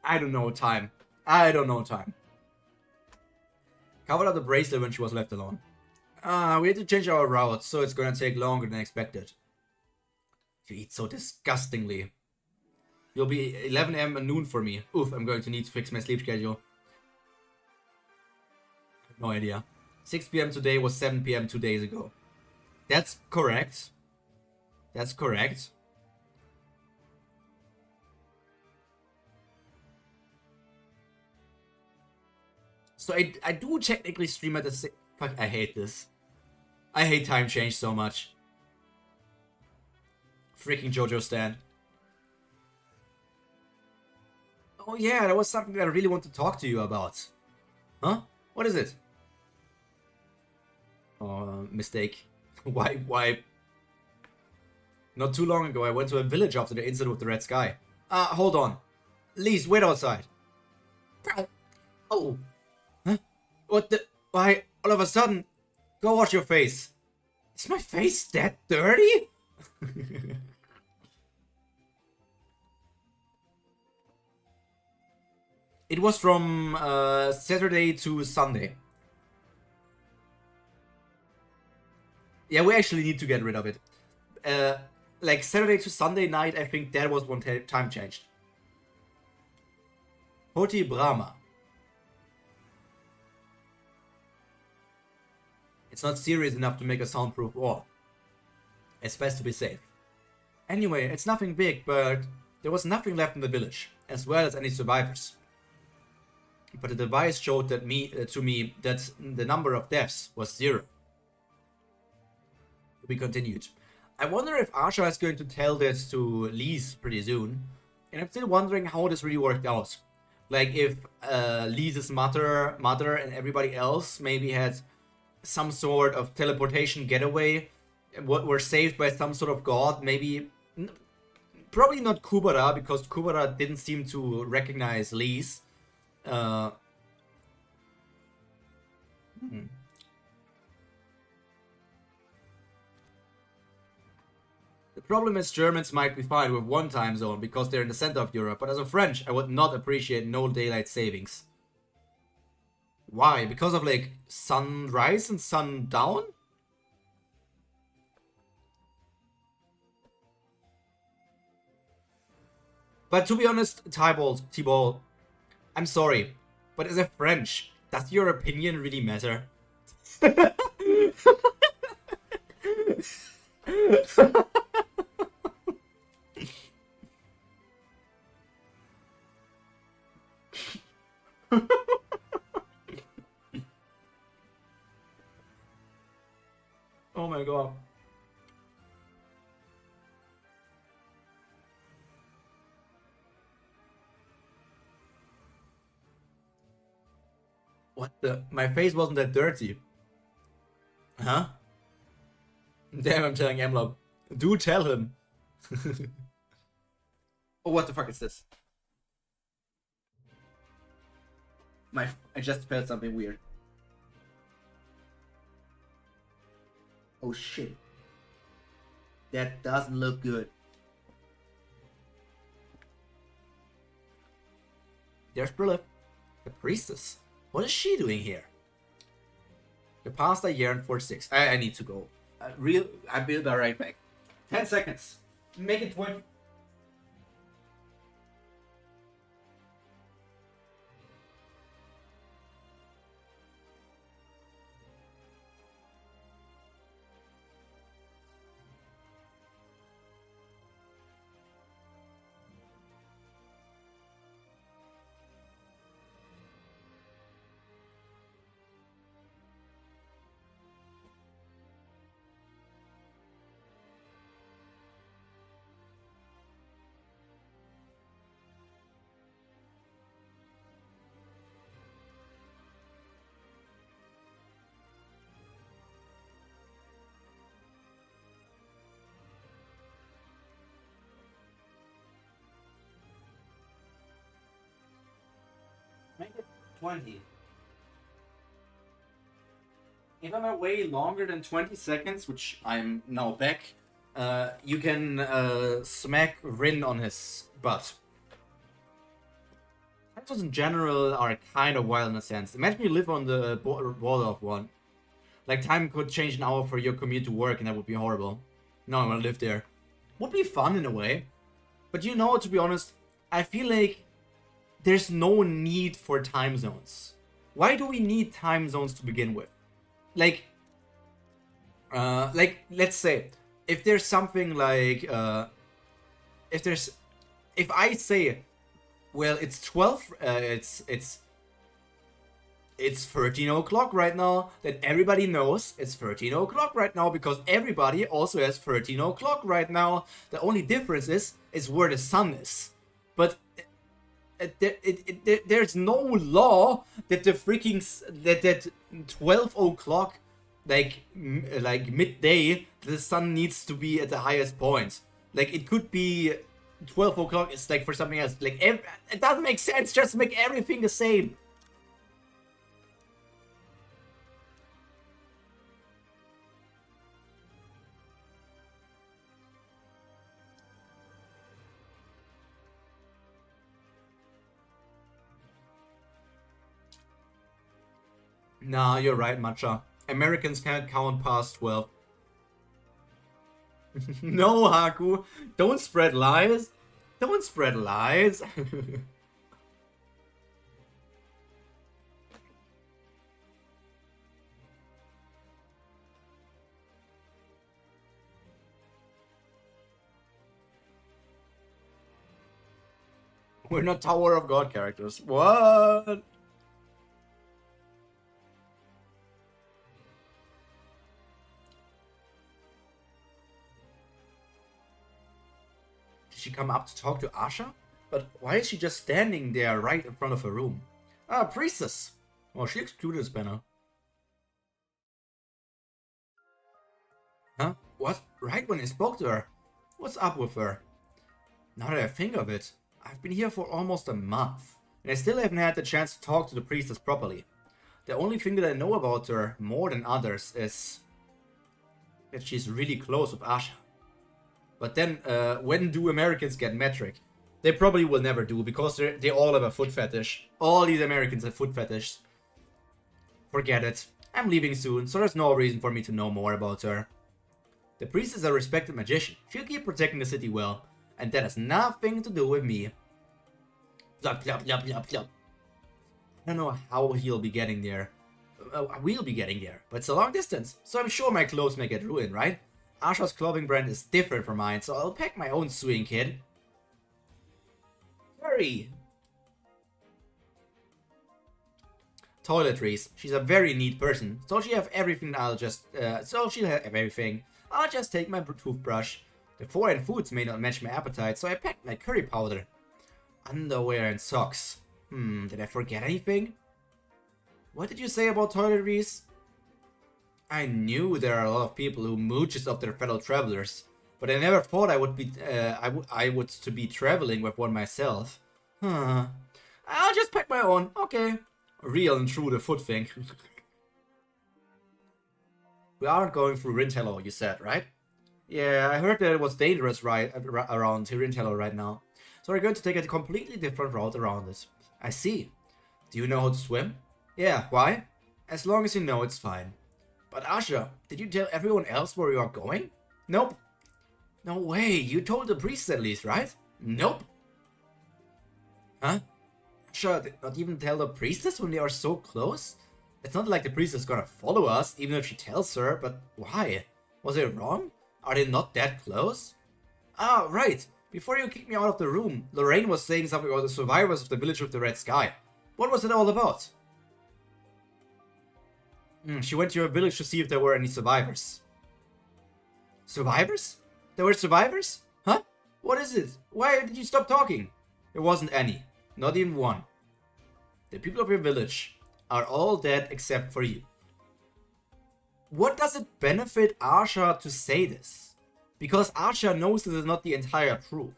[SPEAKER 1] I don't know time. I don't know time. Covered up the bracelet when she was left alone. We had to change our route, so it's gonna take longer than expected. You eat so disgustingly. You'll be 11 a.m. and noon for me. Oof, I'm going to need to fix my sleep schedule. No idea. 6 p.m. today was 7 p.m. 2 days ago. That's correct. That's correct. So I do technically stream at the same... Fuck, I hate this. I hate time change so much. Freaking JoJo stand. Oh yeah, that was something that I really want to talk to you about. Huh? What is it? Oh, mistake. Why? Not too long ago, I went to a village after the incident with the red sky. Hold on. Lise, wait outside. Oh. Huh? What the? Why, all of a sudden? Go wash your face. Is my face that dirty? It was from Saturday to Sunday. Yeah, we actually need to get rid of it. Like Saturday to Sunday night, I think that was one time changed. Hoti Brahma. It's not serious enough to make a soundproof wall. It's best to be safe. Anyway, it's nothing big, but there was nothing left in the village, as well as any survivors. But the device showed that to me that the number of deaths was 0. We continued. I wonder if Asha is going to tell this to Lise pretty soon, and I'm still wondering how this really worked out. Like if Lise's mother and everybody else maybe had some sort of teleportation getaway, were saved by some sort of god, maybe... Probably not Kubera, because Kubera didn't seem to recognize Lise. The problem is Germans might be fine with one time zone because they're in the center of Europe, but as a French, I would not appreciate no daylight savings. Why? Because of like sunrise and sundown? But to be honest, Thibault, I'm sorry, but as a French, does your opinion really matter? Oh my god. What the? My face wasn't that dirty. Huh? Damn, I'm telling Emlob. Do tell him. Oh, what the fuck is this? I just felt something weird. Oh shit. That doesn't look good. There's Brilliff, the priestess. What is she doing here? The pasta Yearn 46. I need to go. I'll be right back. 10 seconds. Make it 20. Make it 20. If I'm away longer than 20 seconds, which I'm now back, you can smack Rin on his butt. Titles in general are kind of wild in a sense. Imagine you live on the border of one. Like, time could change an hour for your commute to work, and that would be horrible. No, I want to live there. Would be fun in a way. But you know, to be honest, I feel like there's no need for time zones. Why do we need time zones to begin with? Like, let's say, if there's something like, if I say, well, it's 12, it's 13 o'clock right now, then everybody knows it's 13 o'clock right now, because everybody also has 13 o'clock right now. The only difference is where the sun is. But there's no law that the freaking that 12 o'clock, like midday, the sun needs to be at the highest point. Like, it could be 12 o'clock is like for something else. Like, it doesn't make sense. Just make everything the same. Nah, you're right, Matcha. Americans can't count past 12. No, Haku. Don't spread lies. Don't spread lies. We're not Tower of God characters. What? She come up to talk to Asha? But why is she just standing there right in front of her room? Ah, priestess! Oh, she looks cute as banner. Huh? What? Right when I spoke to her? What's up with her? Now that I think of it, I've been here for almost a month, and I still haven't had the chance to talk to the priestess properly. The only thing that I know about her, more than others, is that she's really close with Asha. But then, when do Americans get metric? They probably will never do, because they all have a foot fetish. All these Americans have foot fetishes. Forget it. I'm leaving soon, so there's no reason for me to know more about her. The priest is a respected magician. She'll keep protecting the city well, and that has nothing to do with me. Plop, plop, plop, plop, plop. I don't know how he'll be getting there. We'll be getting there, but it's a long distance, so I'm sure my clothes may get ruined, right? Asha's clothing brand is different from mine, so I'll pack my own sewing kit. Hurry! Toiletries. She's a very neat person, so she'll have everything. I'll just take my toothbrush. The foreign foods may not match my appetite, so I packed my curry powder. Underwear and socks. Did I forget anything? What did you say about toiletries? I knew there are a lot of people who mooches of their fellow travelers, but I never thought I would be to be traveling with one myself. Huh. I'll just pack my own. Okay. Real and true the foot thing. We aren't going through Rintello, you said, right? Yeah, I heard that it was dangerous around Rintello right now. So we're going to take a completely different route around it. I see. Do you know how to swim? Yeah, why? As long as you know, it's fine. But Asha, did you tell everyone else where you are going? Nope. No way, you told the priest at least, right? Nope. Huh? Asha did not even tell the priestess when they are so close? It's not like the priestess is gonna follow us, even if she tells her, but why? Was it wrong? Are they not that close? Ah, right. Before you kicked me out of the room, Lorraine was saying something about the survivors of the village of the Red Sky. What was it all about? She went to your village to see if there were any survivors. Survivors? There were survivors? Huh? What is it? Why did you stop talking? There wasn't any. Not even one. The people of your village are all dead except for you. What does it benefit Asha to say this? Because Asha knows this is not the entire truth.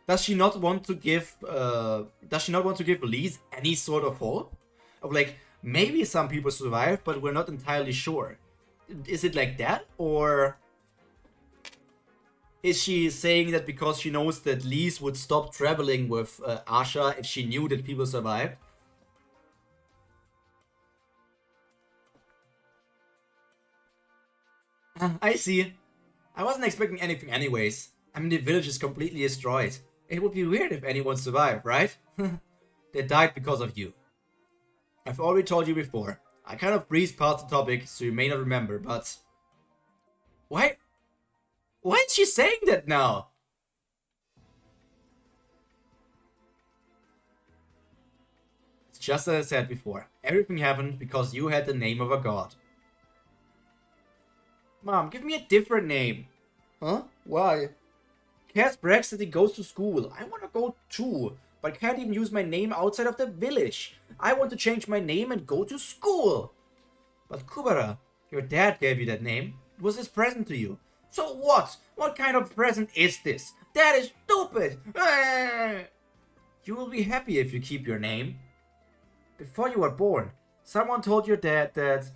[SPEAKER 1] Does she not want to give Lise any sort of hope? Of like, maybe some people survived, but we're not entirely sure. Is it like that? Or is she saying that because she knows that Lise would stop traveling with Asha if she knew that people survived? I see. I wasn't expecting anything anyways. I mean, the village is completely destroyed. It would be weird if anyone survived, right? They died because of you. I've already told you before. I kind of breezed past the topic, so you may not remember, but... Why is she saying that now? It's just as I said before. Everything happened because you had the name of a god. Mom, give me a different name. Huh? Why? Cass brags that he goes to school. I want to go too, but can't even use my name outside of the village. I want to change my name and go to school. But Kubera, your dad gave you that name. It was his present to you. So what? What kind of present is this? That is stupid. You will be happy if you keep your name. Before you were born, someone told your dad that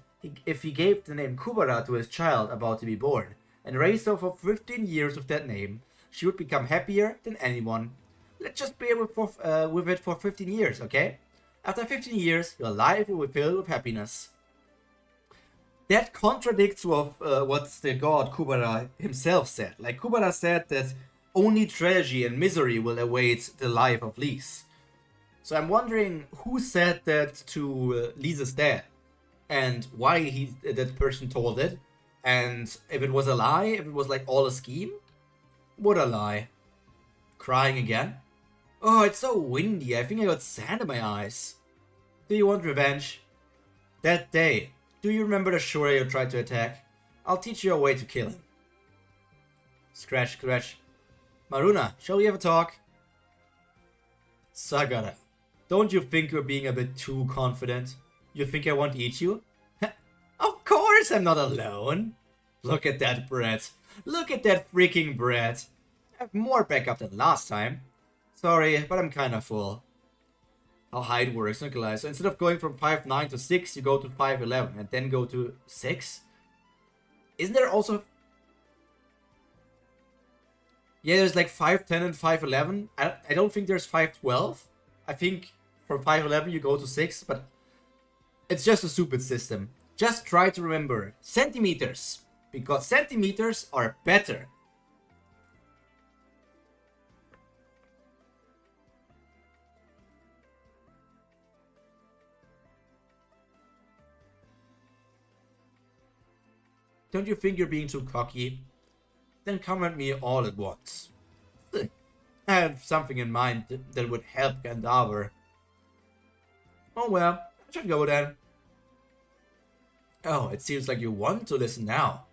[SPEAKER 1] if he gave the name Kubera to his child about to be born, and raised her for 15 years with that name, she would become happier than anyone. Let's just bear with it for 15 years, okay? After 15 years, your life will be filled with happiness. That contradicts with what the god Kubera himself said. Like, Kubera said that only tragedy and misery will await the life of Lise. So I'm wondering who said that to Lise's dad, and why that person told it, and if it was a lie, if it was like all a scheme. What a lie. Crying again? Oh, it's so windy, I think I got sand in my eyes. Do you want revenge? That day, do you remember the Shura you tried to attack? I'll teach you a way to kill him. Scratch, scratch. Maruna, shall we have a talk? Sagara, don't you think you're being a bit too confident? You think I won't eat you? Of course I'm not alone. Look at that bread. Look at that freaking bread. I have more backup than last time. Sorry, but I'm kinda full. How high it works, Nikolai. So instead of going from 5'9 to 6, you go to 5'11 and then go to 6? Isn't there also... Yeah, there's like 5'10 and 5'11. I don't think there's 5'12. I think from 5'11 you go to 6, but... It's just a stupid system. Just try to remember centimeters, because centimeters are better. Don't you think you're being too cocky? Then come at me all at once. I have something in mind that would help Gandalf. Oh well, I should go then. Oh, it seems like you want to listen now.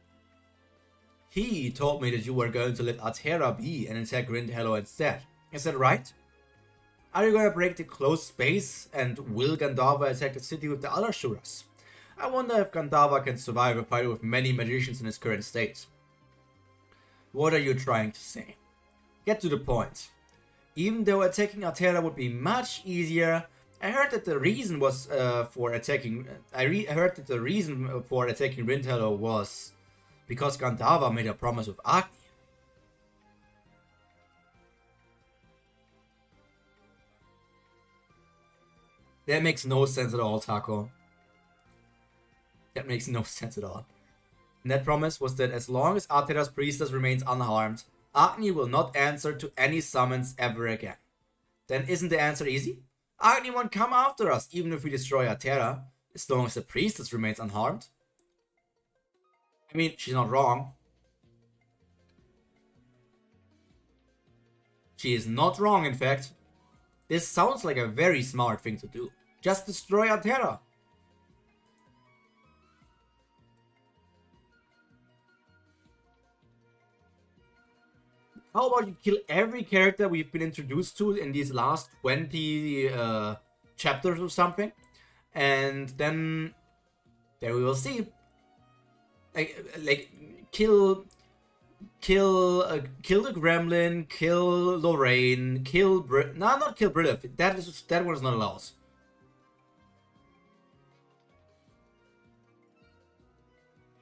[SPEAKER 1] He told me that you were going to let Altera be and attack Grindhello instead. Is that right? Are you going to break the closed space and will Gandalf attack the city with the other Shuras? I wonder if Gandalf can survive a fight with many magicians in his current state. What are you trying to say? Get to the point. Even though attacking Altera would be much easier, I heard that the reason for attacking Grindhello was Because Gandharva made a promise with Agni. That makes no sense at all, Taco. That makes no sense at all. And that promise was that as long as Atera's priestess remains unharmed, Agni will not answer to any summons ever again. Then isn't the answer easy? Agni won't come after us even if we destroy Atera, as long as the priestess remains unharmed. I mean, she's not wrong. She is not wrong, in fact. This sounds like a very smart thing to do. Just destroy Atera. How about you kill every character we've been introduced to in these last 20 chapters or something, and then we will see. Like kill the Gremlin, kill Lorraine, kill not kill Brilliant. That one is not allowed.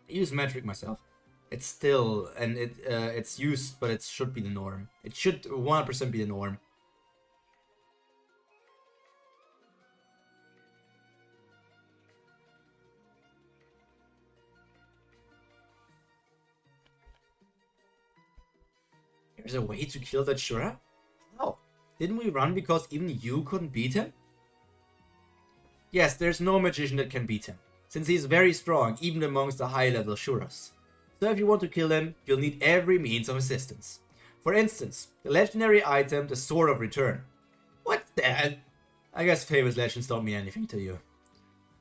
[SPEAKER 1] I use metric myself. It's still, and it's used, but it should be the norm. It should 100% be the norm. There's a way to kill that Shura? Oh, didn't we run because even you couldn't beat him? Yes, there's no magician that can beat him, since he's very strong even amongst the high-level Shuras. So if you want to kill him, you'll need every means of assistance. For instance, the legendary item, the Sword of Return. What the hell? I guess famous legends don't mean anything to you.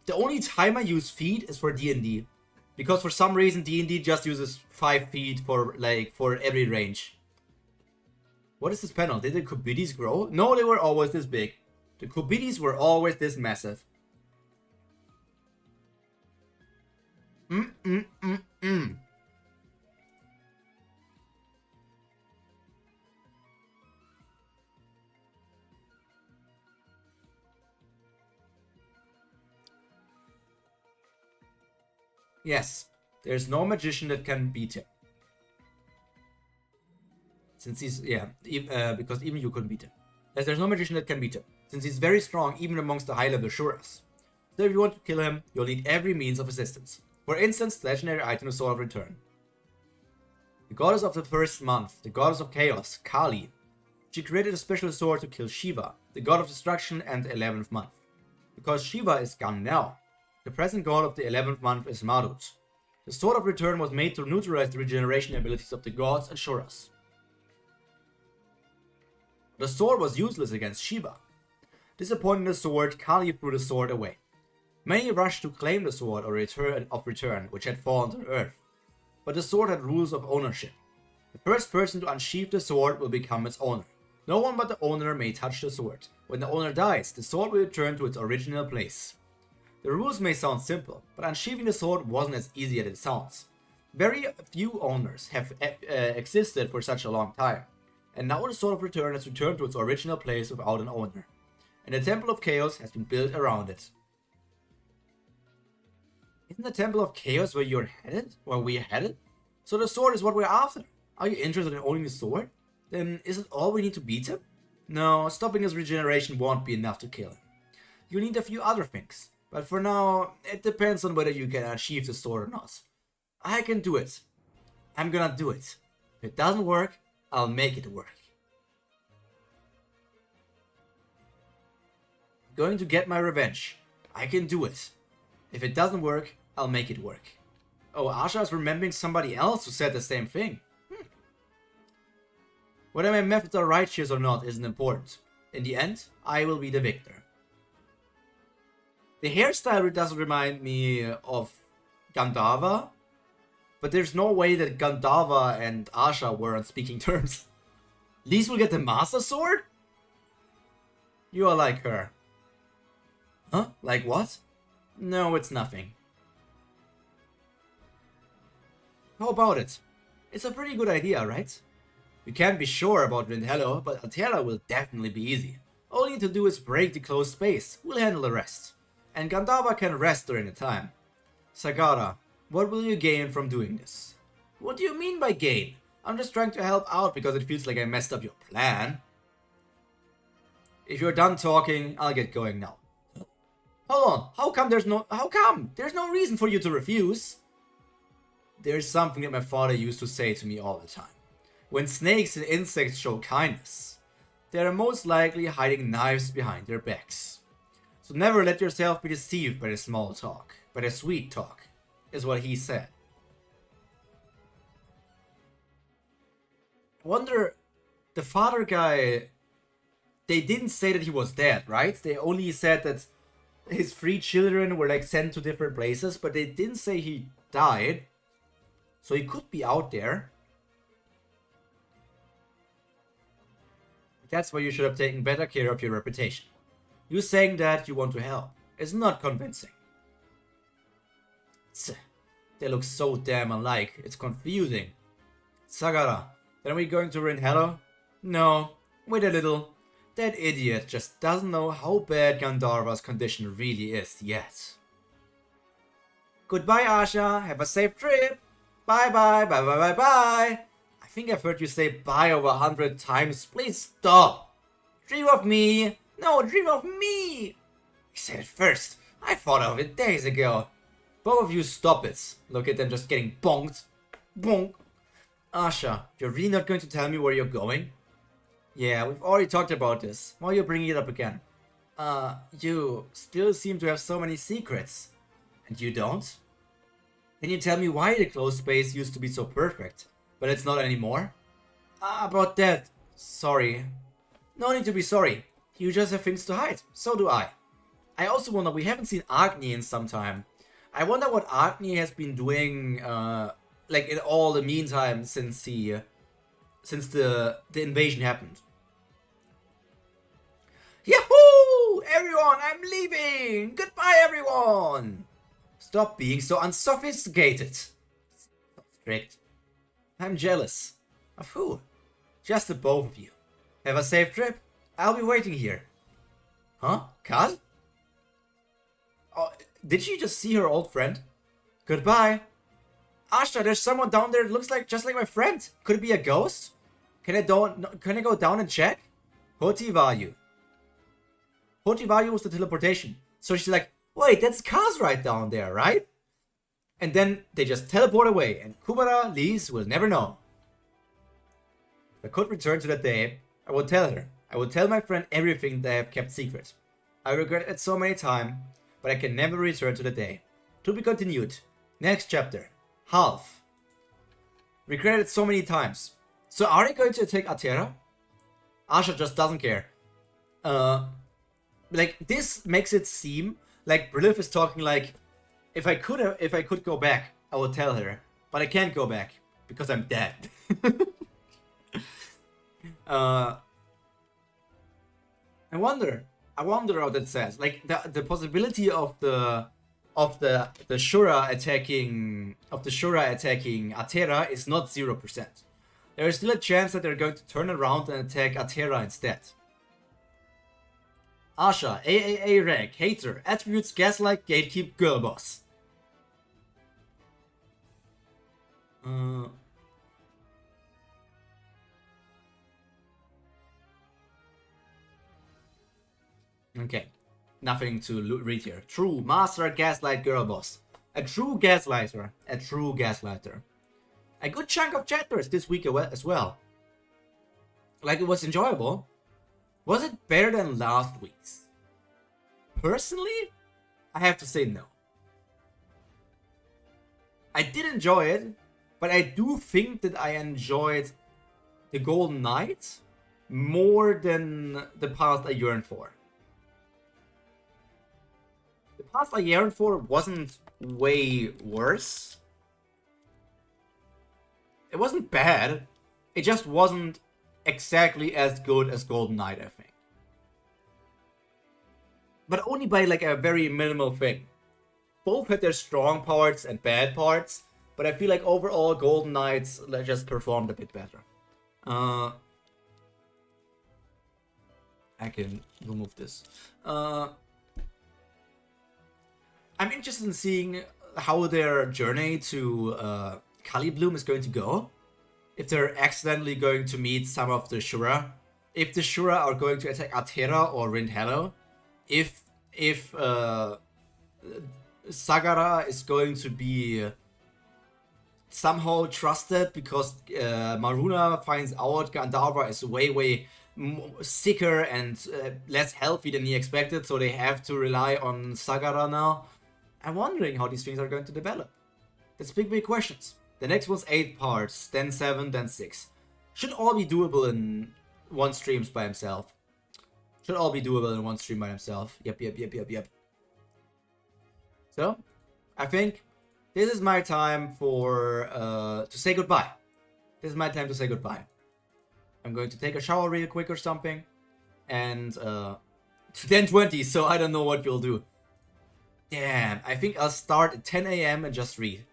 [SPEAKER 1] The only time I use feet is for D&D. Because for some reason D&D just uses 5 feet for every range. What is this panel? Did the Kubitis grow? No, they were always this big. The Kubitis were always this massive. Yes, there's no magician that can beat him. Since he's, because even you couldn't beat him. Yes, there's no magician that can beat him, since he's very strong even amongst the high-level Shuras. So if you want to kill him, you'll need every means of assistance. For instance, the legendary item, the Sword of Return. The goddess of the first month, the goddess of chaos, Kali. She created a special sword to kill Shiva, the god of destruction and the 11th month. Because Shiva is gone now. The present god of the 11th month is Marut. The Sword of Return was made to neutralize the regeneration abilities of the gods and Shuras. The sword was useless against Shiva. Disappointing the sword, Kali threw the sword away. Many rushed to claim the Sword of Return, which had fallen to earth. But the sword had rules of ownership. The first person to unsheath the sword will become its owner. No one but the owner may touch the sword. When the owner dies, the sword will return to its original place. The rules may sound simple, but unsheathing the sword wasn't as easy as it sounds. Very few owners have existed for such a long time, and now the Sword of Return has returned to its original place without an owner, and the Temple of Chaos has been built around it. Isn't the Temple of Chaos where you're headed? Where we're headed? So the sword is what we're after. Are you interested in owning the sword? Then isn't all we need to beat him? No, stopping his regeneration won't be enough to kill him. You need a few other things. But for now, it depends on whether you can achieve the sword or not. I can do it. I'm gonna do it. If it doesn't work, I'll make it work. I'm going to get my revenge. I can do it. If it doesn't work, I'll make it work. Oh, Asha is remembering somebody else who said the same thing. Whether my methods are righteous or not isn't important. In the end, I will be the victor. The hairstyle doesn't remind me of Gandharva, but there's no way that Gandharva and Asha were on speaking terms. Lise will get the Master Sword? You are like her. Huh? Like what? No, it's nothing. How about it? It's a pretty good idea, right? We can't be sure about Rintello, but Atera will definitely be easy. All you need to do is break the closed space. We'll handle the rest. And Gandharva can rest during the time. Sagara, what will you gain from doing this? What do you mean by gain? I'm just trying to help out because it feels like I messed up your plan. If you're done talking, I'll get going now. Hold on, how come there's no reason for you to refuse? There's something that my father used to say to me all the time. When snakes and insects show kindness, they are most likely hiding knives behind their backs. So never let yourself be deceived by the small talk, by the sweet talk, is what he said. I wonder, the father guy, they didn't say that he was dead, right? They only said that his 3 children were like sent to different places, but they didn't say he died. So he could be out there. That's why you should have taken better care of your reputation. You saying that you want to help is not convincing. Tch, they look so damn alike, it's confusing. Sagara, then are we going to Rin Hello? No, wait a little. That idiot just doesn't know how bad Gandharva's condition really is yet. Goodbye, Asha. Have a safe trip. Bye bye, bye bye bye bye. I think I've heard you say bye over 100 times. Please stop. Dream of me. No, dream of me. I said it first. I thought of it days ago. Both of you stop it. Look at them just getting bonked. Bonk. Asha, you're really not going to tell me where you're going? Yeah, we've already talked about this. Why are you bringing it up again? You still seem to have so many secrets. And you don't? Can you tell me why the closed space used to be so perfect, but it's not anymore? About that. Sorry. No need to be sorry. You just have things to hide. So do I. I also wonder, we haven't seen Agni in some time. I wonder what Agni has been doing, like in all the meantime since the invasion happened. Yahoo! Everyone, I'm leaving! Goodbye, everyone! Stop being so unsophisticated. So strict. I'm jealous. Of who? Just the both of you. Have a safe trip. I'll be waiting here. Huh? Kat? Oh, did she just see her old friend? Goodbye. Asha, there's someone down there that looks like just like my friend. Could it be a ghost? Can I go down and check? Hoti Vayu. Hoti Vayu was the teleportation. So she's like, wait, that's Kaz right down there, right? And then they just teleport away, and Kubera, Lise will never know. If I could return to that day, I would tell her. I would tell my friend everything that I have kept secret. I regret it so many times, but I can never return to the day. To be continued. Next chapter. Half. Regret it so many times. So are they going to attack Atera? Asha just doesn't care. Like, this makes it seem like Brilith is talking like, if I could go back, I would tell her, but I can't go back because I'm dead. I wonder how that says. Like the possibility of the Shura attacking Atera is not 0%. There is still a chance that they're going to turn around and attack Atera instead. Asha, AAA rank, hater, attributes, gaslight, gatekeep, girl boss. Okay, nothing to read here. True, master, gaslight, girl boss. A true gaslighter, a true gaslighter. A good chunk of chapters this week as well. Like, it was enjoyable. Was it better than last week's? Personally, I have to say no. I did enjoy it, but I do think that I enjoyed the Golden Knight more than the past I yearn for. The past I yearn for wasn't way worse. It wasn't bad. It just wasn't exactly as good as Golden Knight, I think. But only by like a very minimal thing. Both had their strong parts and bad parts, but I feel like overall Golden Knights just performed a bit better. I can remove this. I'm interested in seeing how their journey to Kali Bloom is going to go. If they're accidentally going to meet some of the Shura. If the Shura are going to attack Atera or Rindhello. If Sagara is going to be somehow trusted because Maruna finds out Gandharva is way sicker and less healthy than he expected, so they have to rely on Sagara now. I'm wondering how these things are going to develop. That's big questions. The next one's 8 parts, then 7, then 6. Should all be doable in one stream by himself. Should all be doable in one stream by himself. Yep. So, I think this is my time for to say goodbye. This is my time to say goodbye. I'm going to take a shower real quick or something. And 10:20, so I don't know what you'll do. Damn, I think I'll start at 10 AM and just read.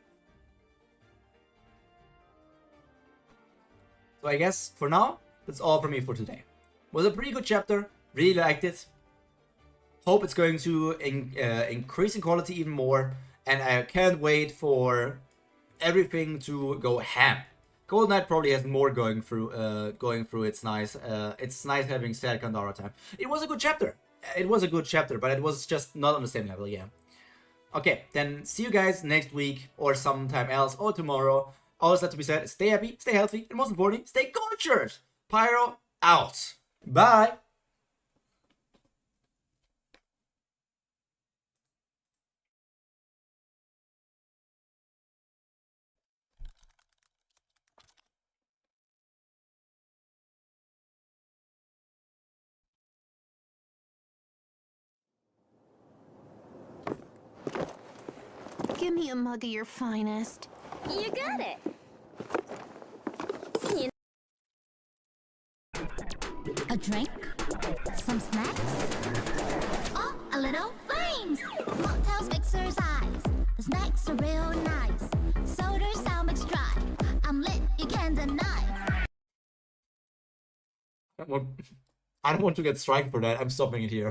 [SPEAKER 1] So I guess for now, that's all from me for today. Was a pretty good chapter. Really liked it. Hope it's going to increase in quality even more. And I can't wait for everything to go ham. Gold Knight probably has more going through. It's nice. It's nice having sad Kandara time. It was a good chapter. It was a good chapter, but it was just not on the same level. Yeah. Okay, then see you guys next week or sometime else or tomorrow. Always that to be said. Stay happy, stay healthy, and most importantly, stay cultured. Pyro out. Bye.
[SPEAKER 2] Give me a mug of your finest.
[SPEAKER 3] You got it.
[SPEAKER 2] A drink? Some snacks?
[SPEAKER 3] Oh, a little flames. Mocktails exercise. The snacks are real nice. Soda's sound mix dry. I'm lit, you can't deny.
[SPEAKER 1] I don't want to get strike for that. I'm stopping it here.